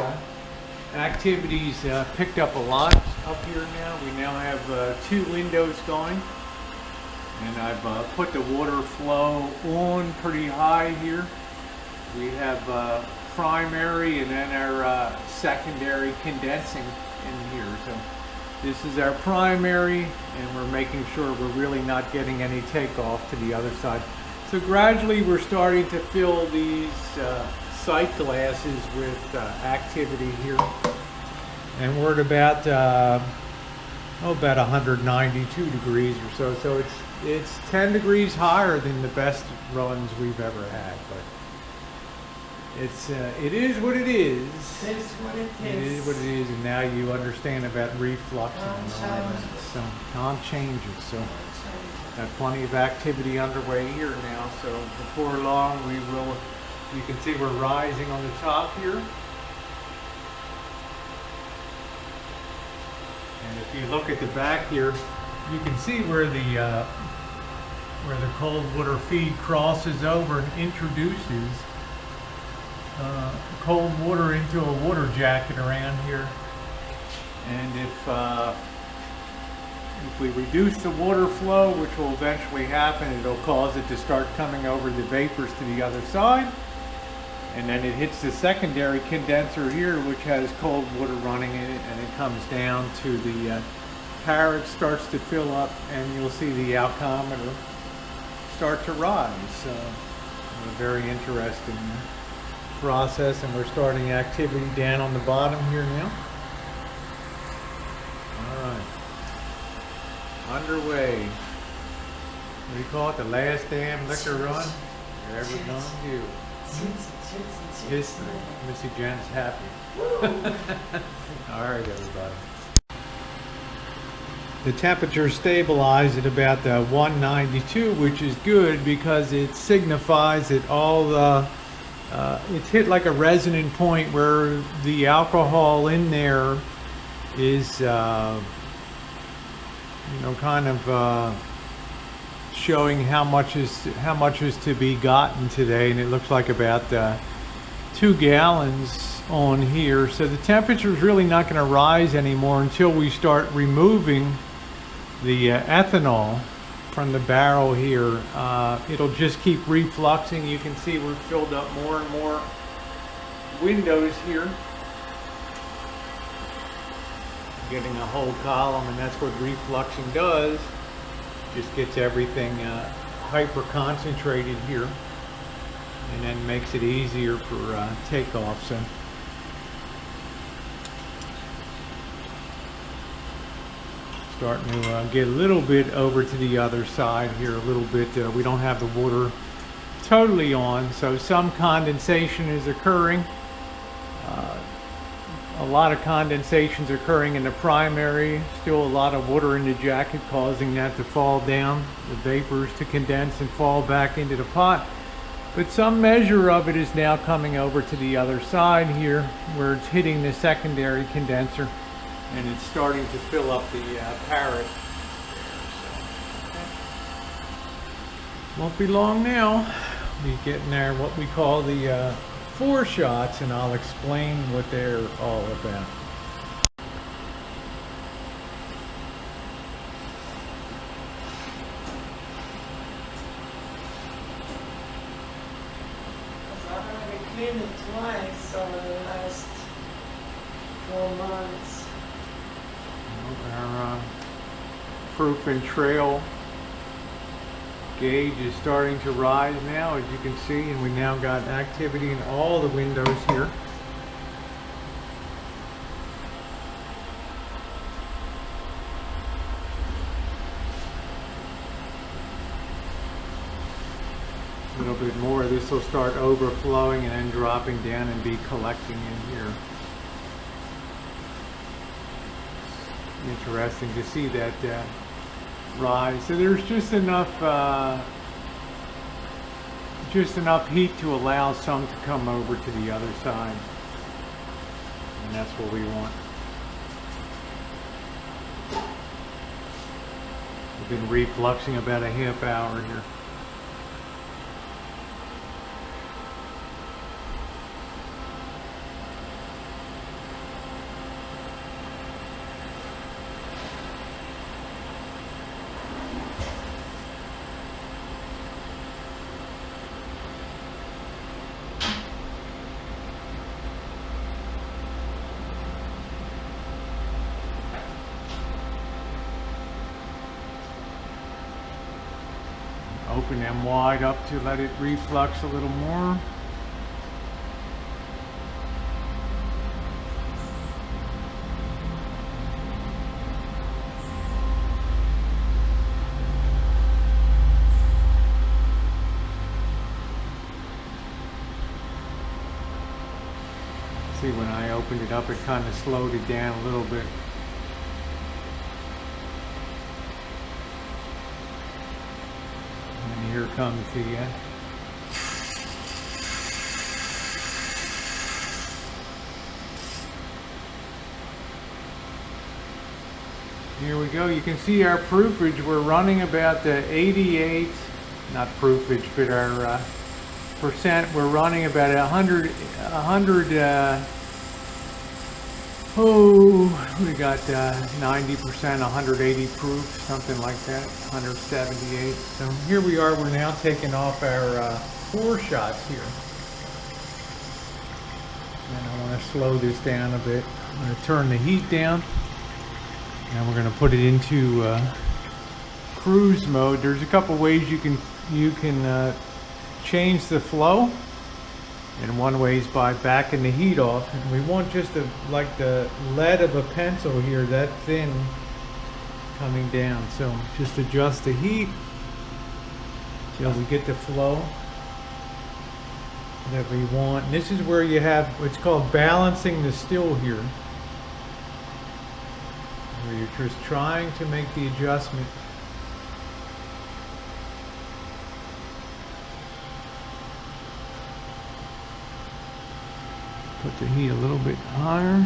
activities picked up a lot up here now. We now have 2 windows going. And I've put the water flow on pretty high here. We have primary and then our secondary condensing in here. So this is our primary, and we're making sure we're really not getting any takeoff to the other side. So gradually we're starting to fill these sight glasses with activity here. And we're at about about 192 degrees or so. So it's 10 degrees higher than the best runs we've ever had. But it is what it is. It's what it is. It is what it is, and now you understand about refluxing and all that. So time changes. So got plenty of activity underway here now. So before long, you can see we're rising on the top here. And if you look at the back here, you can see where the cold water feed crosses over and introduces cold water into a water jacket around here. And if we reduce the water flow, which will eventually happen, it'll cause it to start coming over the vapors to the other side. And then it hits the secondary condenser here, which has cold water running in it, and it comes down to the parrot, starts to fill up, and you'll see the alcometer start to rise. So a very interesting process, and we're starting activity down on the bottom here now. All right, underway. What do you call it? The last damn liquor run you're ever gonna do. History. Missy Jen's happy. All right, everybody. The temperature stabilized at about 192, which is good because it signifies that all the it's hit like a resonant point where the alcohol in there is kind of showing how much is to be gotten today, and it looks like about 2 gallons on here. So the temperature is really not going to rise anymore until we start removing the ethanol from the barrel here. It'll just keep refluxing. You can see we've filled up more and more windows here, getting a whole column, and that's what refluxing does. Just gets everything hyper concentrated here, and then makes it easier for takeoff. So starting to get a little bit over to the other side here, a little bit. We don't have the water totally on, so some condensation is occurring. A lot of condensation's occurring in the primary, still a lot of water in the jacket causing that to fall down, the vapors to condense and fall back into the pot. But some measure of it is now coming over to the other side here, where it's hitting the secondary condenser, and it's starting to fill up the parrot. Won't be long now. We're getting there, what we call the 4 shots, and I'll explain what they're all about. cleaned it twice over the last 4 months. Our proof and trail gauge is starting to rise now, as you can see, and we now got activity in all the windows here. A little bit more, this will start overflowing and then dropping down and be collecting in here. Interesting to see that rise. So there's just enough heat to allow some to come over to the other side, and that's what we want. We've been refluxing about a half hour here. Open them wide up to let it reflux a little more. See, when I opened it up, it kind of slowed it down a little bit. Here comes the here we go. You can see our proofage. We're running about the 88, not proofage, but our percent. We're running about 100. We got 90%, 180 proof, something like that, 178. So here we are, we're now taking off our pour shots here. And I want to slow this down a bit. I'm going to turn the heat down. Now we're going to put it into cruise mode. There's a couple ways you can change the flow. And one way is by backing the heat off. And we want just like the lead of a pencil here, that thin, coming down. So just adjust the heat till we get the flow that we want. And this is where you have what's called balancing the still here, where you're just trying to make the adjustment. Put the heat a little bit higher.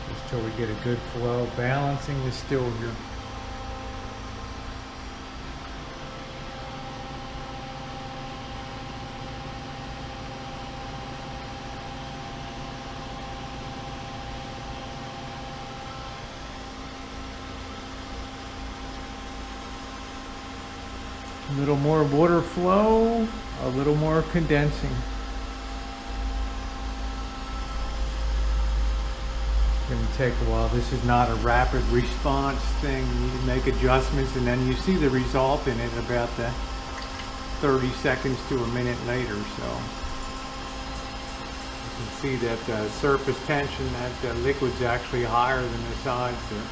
Just till we get a good flow, balancing the still here. A little more water flow, a little more condensing. It's going to take a while. This is not a rapid response thing. You need to make adjustments, and then you see the result in it about the 30 seconds to a minute later. So you can see that the surface tension, that the liquid's actually higher than the sides there.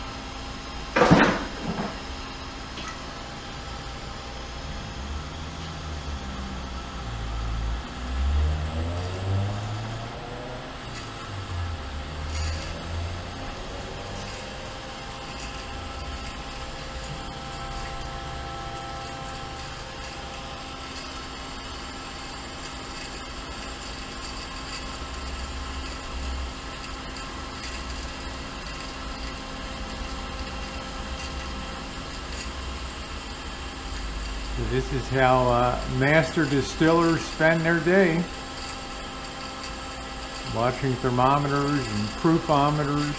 So this is how master distillers spend their day, watching thermometers and proofometers.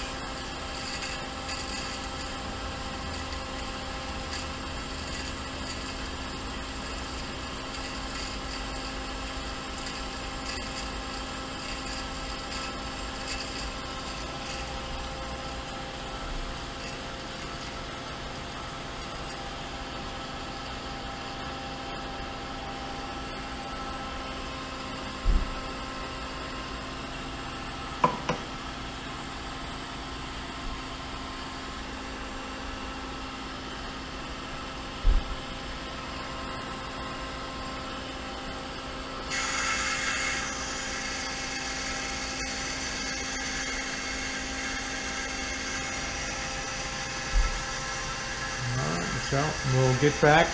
So we'll get back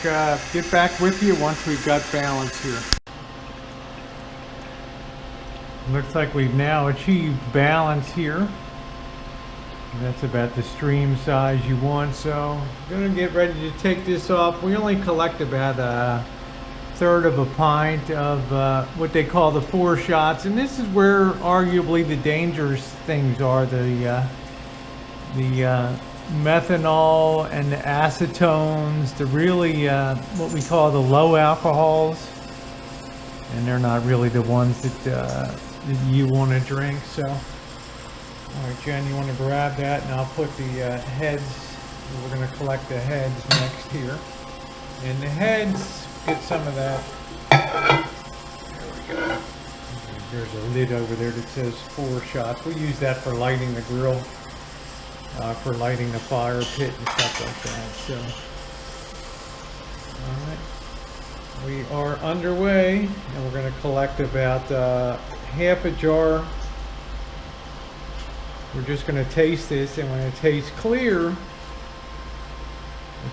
with you once we've got balance here. Looks like we've now achieved balance here. That's about the stream size you want, so I'm gonna get ready to take this off. We only collect about a third of a pint of what they call the 4 shots, and this is where arguably the dangerous things are, the methanol and the acetones, the really what we call the low alcohols, and they're not really the ones that you want to drink. So all right, Jen, you want to grab that, and I'll put the heads. We're going to collect the heads next here, and the heads, get some of that. There we go. There's a lid over there that says 4 shots. We use that for lighting the grill, for lighting the fire pit and stuff like that. So, all right, we are underway, and we're going to collect about half a jar. We're just going to taste this, and when it tastes clear, it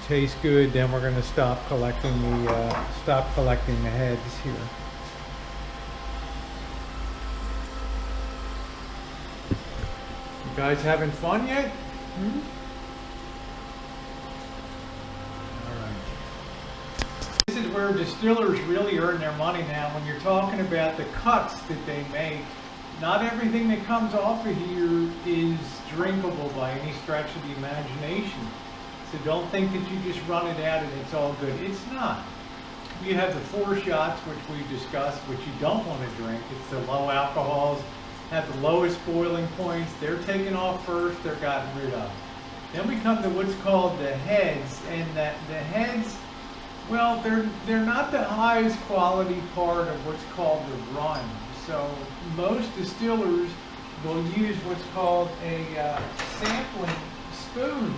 tastes good, then we're going to stop collecting the heads here. You guys having fun yet? All right. This is where distillers really earn their money now. When you're talking about the cuts that they make, not everything that comes off of here is drinkable by any stretch of the imagination. So don't think that you just run it out and it's all good. It's not. You have the 4 shots, which we've discussed, which you don't want to drink. It's the low alcohols, have the lowest boiling points. They're taken off first, they're gotten rid of. Then we come to what's called the heads, and the heads, well, they're not the highest quality part of what's called the run. So most distillers will use what's called a sampling spoon,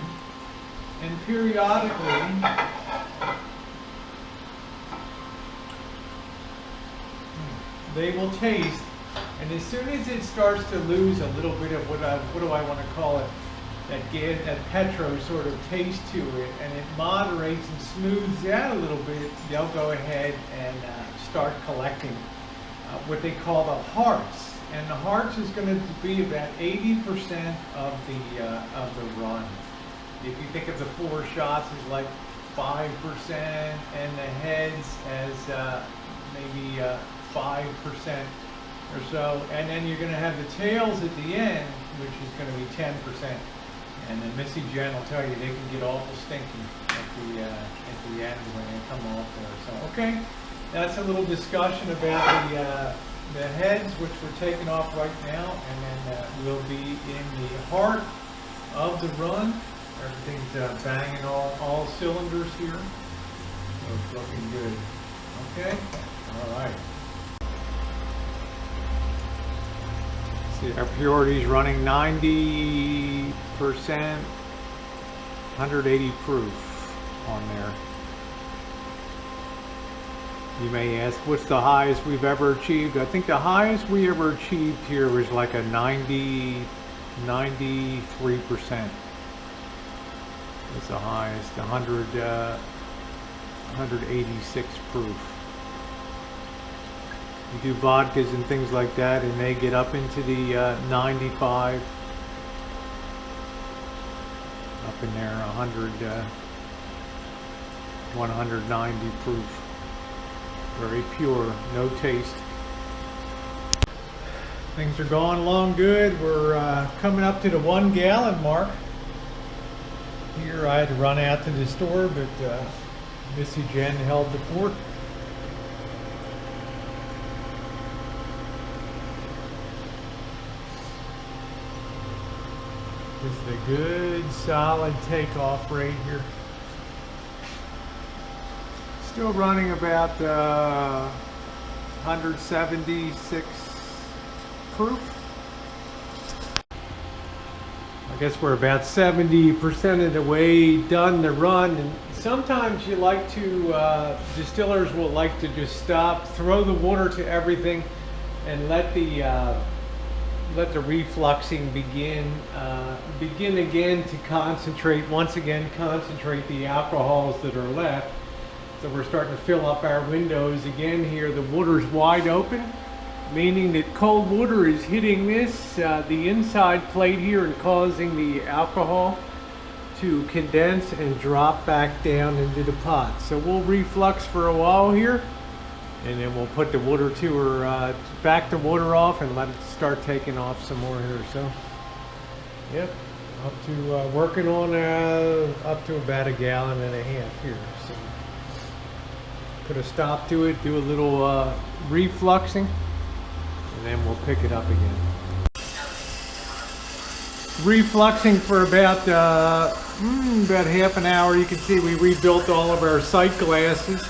and periodically they will taste, and as soon as it starts to lose a little bit of what do I want to call it, that petro sort of taste to it, and it moderates and smooths out a little bit, they'll go ahead and start collecting what they call the hearts, and the hearts is going to be about 80% of the run. If you think of the 4 shots as like 5%, and the heads as maybe 5% or so, and then you're going to have the tails at the end, which is going to be 10%. And then Missy Jen will tell you they can get awful stinky at the end when they come off there. So okay. That's a little discussion about the heads, which we're taking off right now, and then we'll be in the heart of the run. Everything's banging all cylinders here, so it's looking good. Okay, all right. See, our purity is running 90%, 180 proof on there. You may ask, what's the highest we've ever achieved? I think the highest we ever achieved here was like a 93%. It's the highest, 186 proof. You do vodkas and things like that, and they get up into the 95, up in there, 190 proof. Very pure, no taste. Things are going along good. We're coming up to the 1 gallon mark. Here I had to run out to the store, but Missy Jen held the fort. This is a good solid takeoff rate here. Still running about 176 proof. I guess we're about 70% of the way done the run, and sometimes you like to, distillers will like to just stop, throw the water to everything, and let the let the refluxing begin again to concentrate, once again concentrate the alcohols that are left. So we're starting to fill up our windows again here. The water's wide open, meaning that cold water is hitting this, the inside plate here, and causing the alcohol to condense and drop back down into the pot. So we'll reflux for a while here, and then we'll put the water to her, back the water off and let it start taking off some more here. So, yep, up to working on up to about 1.5 gallons here. So put a stop to it, do a little refluxing, and then we'll pick it up again. Refluxing for about half an hour. You can see we rebuilt all of our sight glasses.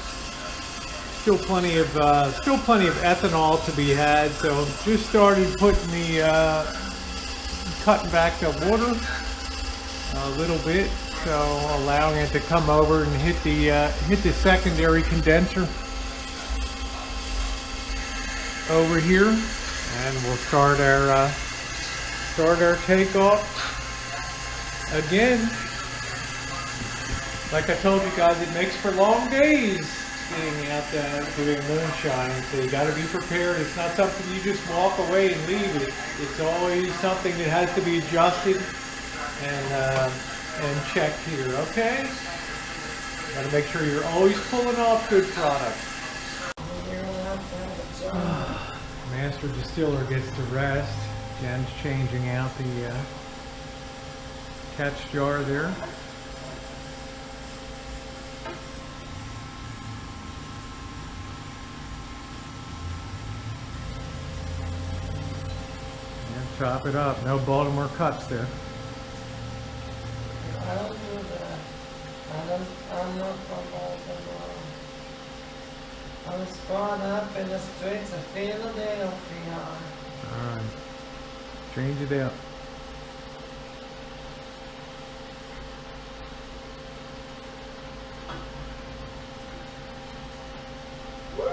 Still plenty of ethanol to be had. So just started putting cutting back the water a little bit, so allowing it to come over and hit the secondary condenser over here, and we'll start our takeoff again. Like I told you guys, it makes for long days being out there doing moonshine, so you got to be prepared. It's not something you just walk away and leave it. It's always something that has to be adjusted and checked here. Okay, got to make sure you're always pulling off good product. Master distiller gets to rest. Jen's changing out the catch jar there. And chop it up. No Baltimore cuts there. I don't do that. I'm not from Baltimore. I was brought up in the streets of Philadelphia. Alright. Change it out. Woo!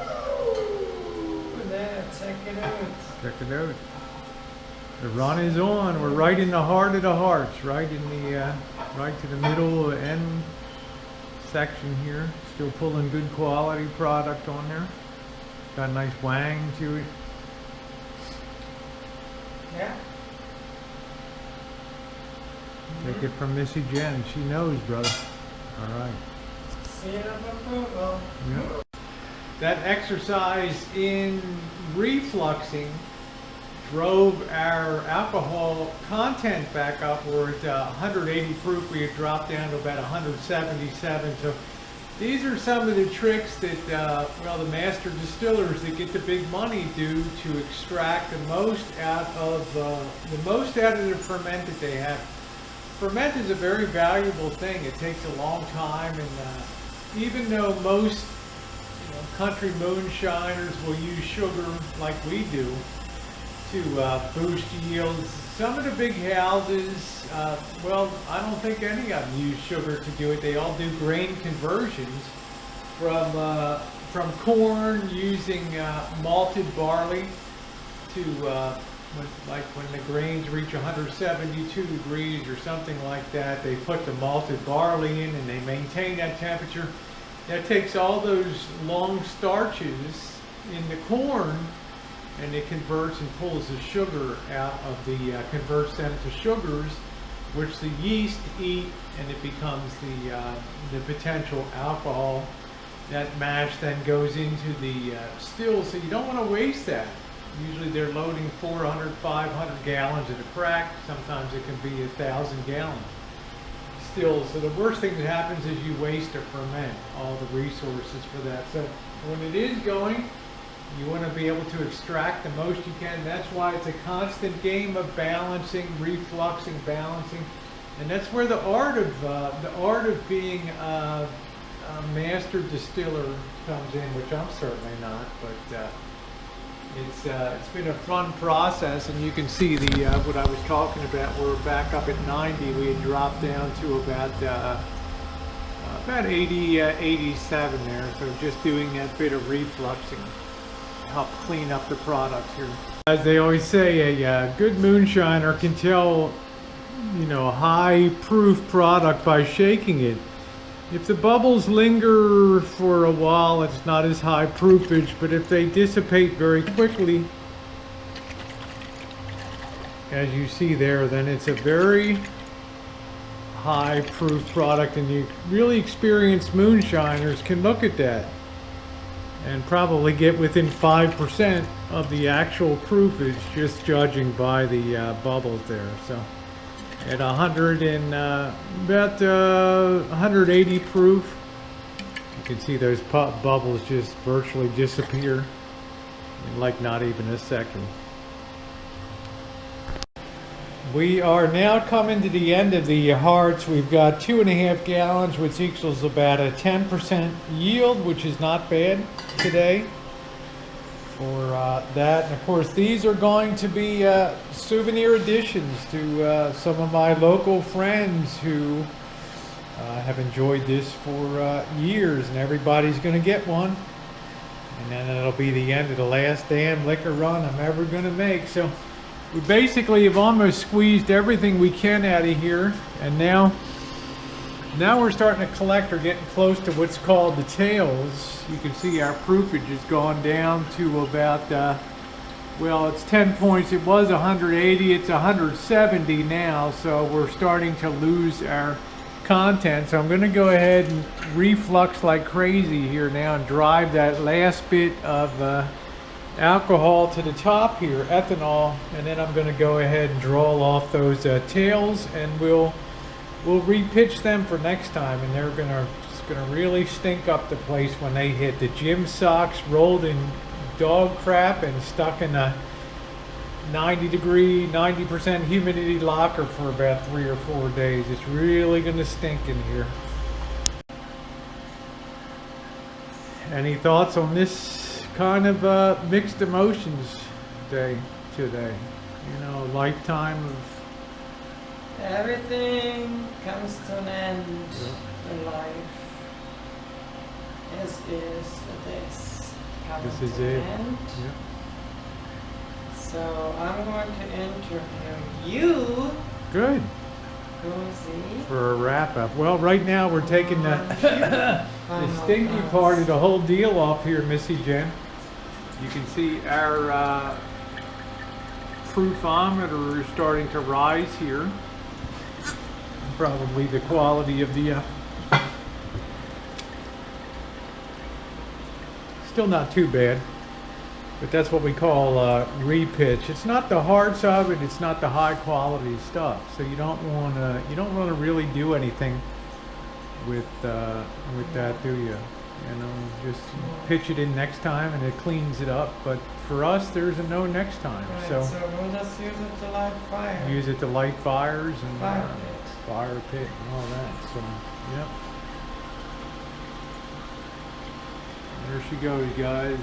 There, check it out. Check it out. The run is on. We're right in the heart of the hearts, right in the right to the middle end section here. Still pulling good quality product on there. Got a nice wang to it. Yeah. Take it from Missy Jen. She knows, brother. All right. Seal of approval. Yep. That exercise in refluxing drove our alcohol content back up. We're at 180 proof. We had dropped down to about 177. So these are some of the tricks that, well, the master distillers that get the big money do to extract the most out of the ferment that they have. Ferment is a very valuable thing. It takes a long time, and even though most country moonshiners will use sugar like we do to boost yields, some of the big houses, well, I don't think any of them use sugar to do it. They all do grain conversions from corn, using malted barley to when the grains reach 172 degrees or something like that, they put the malted barley in and they maintain that temperature. That takes all those long starches in the corn, and it converts and pulls the sugar out of converts them to sugars, which the yeast eat, and it becomes the potential alcohol. That mash then goes into the still, so you don't want to waste that. Usually they're loading 400, 500 gallons at a crack. Sometimes it can be 1,000 gallons still. So the worst thing that happens is you waste or ferment all the resources for that. So when it is going, you want to be able to extract the most you can. That's why it's a constant game of balancing, refluxing, balancing, and that's where the art of being a master distiller comes in, which I'm certainly not. But it's been a fun process, and you can see the what I was talking about. We're back up at 90. We had dropped down to about 80, 87 there. So just doing that bit of refluxing help clean up the product here. As they always say, a good moonshiner can tell, you know, a high proof product by shaking it. If the bubbles linger for a while, it's not as high proofage, but if they dissipate very quickly, as you see there, then it's a very high proof product, and you really experienced moonshiners can look at that and probably get within 5% of the actual proofage just judging by the bubbles there. So at 100 and about 180 proof, you can see those bubbles just virtually disappear in like not even a second. We are now coming to the end of the hearts. We've got 2.5 gallons, which equals about a 10% yield, which is not bad today for that. And of course, these are going to be souvenir additions to some of my local friends who have enjoyed this for years, and everybody's going to get one. And then it'll be the end of the last damn liquor run I'm ever going to make. So we basically have almost squeezed everything we can out of here, and now we're starting to collect or getting close to what's called the tails. You can see our proofage has gone down to about, well, it's 10 points. It was 180, it's 170 now, so we're starting to lose our content. So I'm going to go ahead and reflux like crazy here now and drive that last bit of alcohol to the top here, ethanol, and then I'm going to go ahead and draw off those tails, and we'll repitch them for next time, and it's gonna really stink up the place when they hit. The gym socks rolled in dog crap and stuck in a 90-degree, 90% humidity locker for about 3 or 4 days. It's really gonna stink in here. Any thoughts on this kind of mixed emotions day today? You know, a lifetime of Everything comes to an end in life. This is this. this is it. End. Yeah. So I'm going to interview you, Good. Rosie. For a wrap up. Well, right now we're taking the stinky part of the whole deal off here, Missy Jen. You can see our proofometer is starting to rise here. Probably the quality of the still not too bad, but that's what we call repitch. It's not the hearts of it, it's not the high quality stuff, so you don't want to really do anything with that, do you? You know, just pitch it in next time and it cleans it up. But for us, there's a no next time. Right, so we'll just use it to light fire. Use it to light fires and Fire pit and all that. So, yep. There she goes, guys.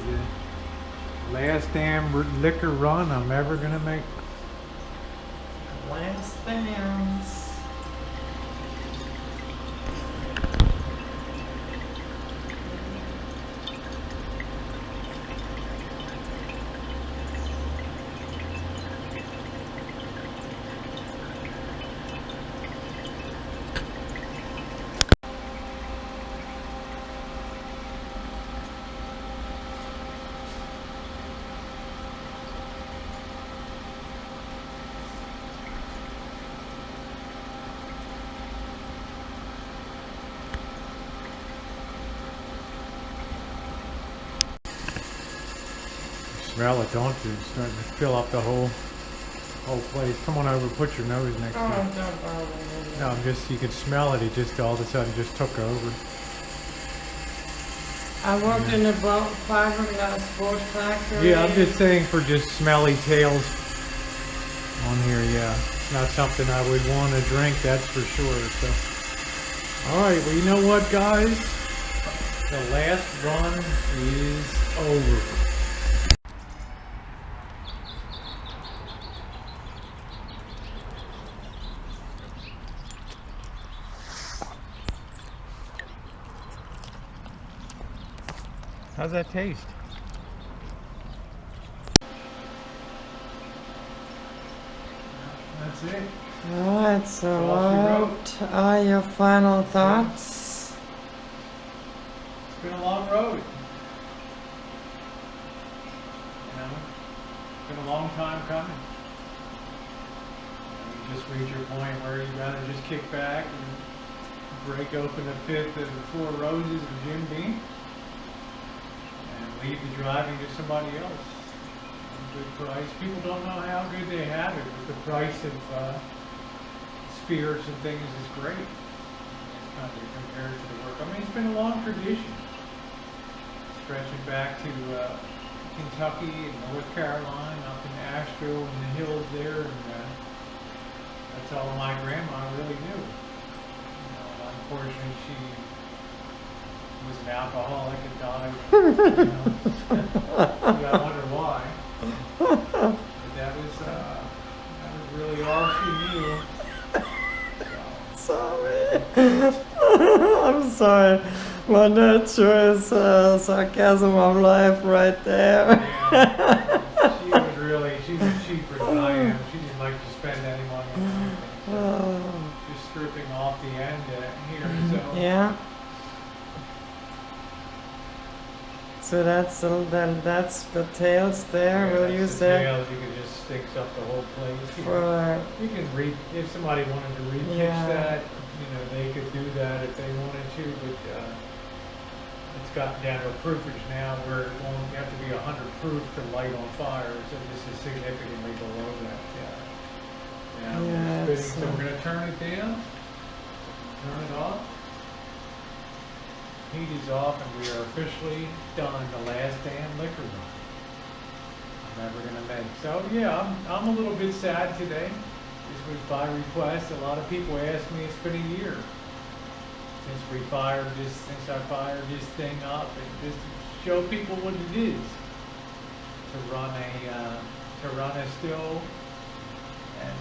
The last damn liquor run I'm ever gonna make. Last dance. Smell it, don't you? It's starting to fill up the whole place. Come on over, put your nose next to it. Don't bother me. No, you can smell it. It just all of a sudden just took over. I worked in a fiberglass board factory. Yeah, I'm just saying for just smelly tails on here, yeah. It's not something I would want to drink, that's for sure. So, alright, well, you know what, guys? The last run is over. How's that taste? That's it. Alright, so That's all she wrote. what are your final thoughts? It's been a long road. You know, it's been a long time coming. You just reach your point where you gotta just kick back and break open the fifth of the four roses of Jim Beam and leave the driving to somebody else. Good price. People don't know how good they have it, but the price of spirits and things is great. Kind of compared to the work. I mean, it's been a long tradition, stretching back to Kentucky and North Carolina, up in Asheville and the hills there, and that's all my grandma really knew. You know, unfortunately, she was an alcoholic and died. You know. I wonder why. But that was really all she knew. Sorry. I'm sorry. My nature is sarcasm of life right there. Yeah. She was really, she was cheaper than I am. She didn't like to spend any money on anything. So just stripping off the end here. So. Yeah. So that's the tails there. Yeah, We'll that's use the that tails. You can just sticks up the whole place. for You can if somebody wanted to repitch that, you know, they could do that if they wanted to, but it's gotten down to a proofage now where it won't have to be 100 proof to light on fire, so this is significantly below that. Now Yeah, we're it's, spinning, so we're going to turn it down, turn it off. Heat is off, and we are officially done the last damn liquor run. I'm never going to make. So yeah, I'm a little bit sad today. This was by request. A lot of people asked me. It's been a year since I fired this thing up, and just to show people what it is to run a still, and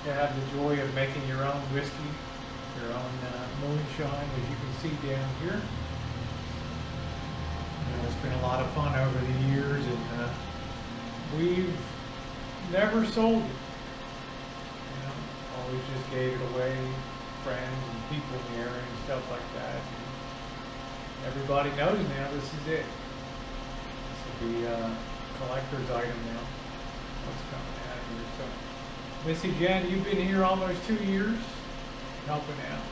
to have the joy of making your own whiskey, your own moonshine, as you can see down here. You know, it's been a lot of fun over the years, and we've never sold it. You know, always just gave it away, friends and people in the area and stuff like that. And everybody knows now this is it. This will be a collector's item now. What's coming out of here? So, Missy Jen, you've been here almost 2 years, helping out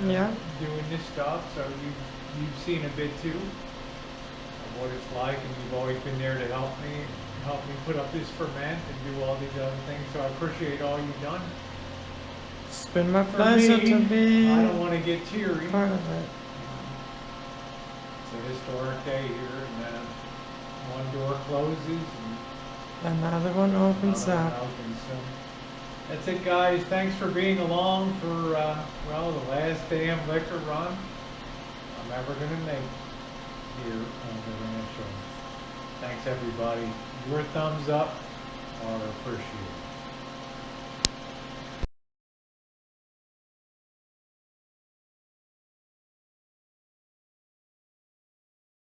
and doing this stuff. So you've seen a bit too of what it's like, and you've always been there to help me put up this ferment and do all these other things. So I appreciate all you've done. It's been my pleasure to be I don't want to get teary. part of it. It's a historic day here, and one door closes and Another one opens another one up. opens. So that's it, guys. Thanks for being along for the last damn liquor run I'm ever gonna make here on the Rancho. Thanks, everybody. Your thumbs up are appreciated.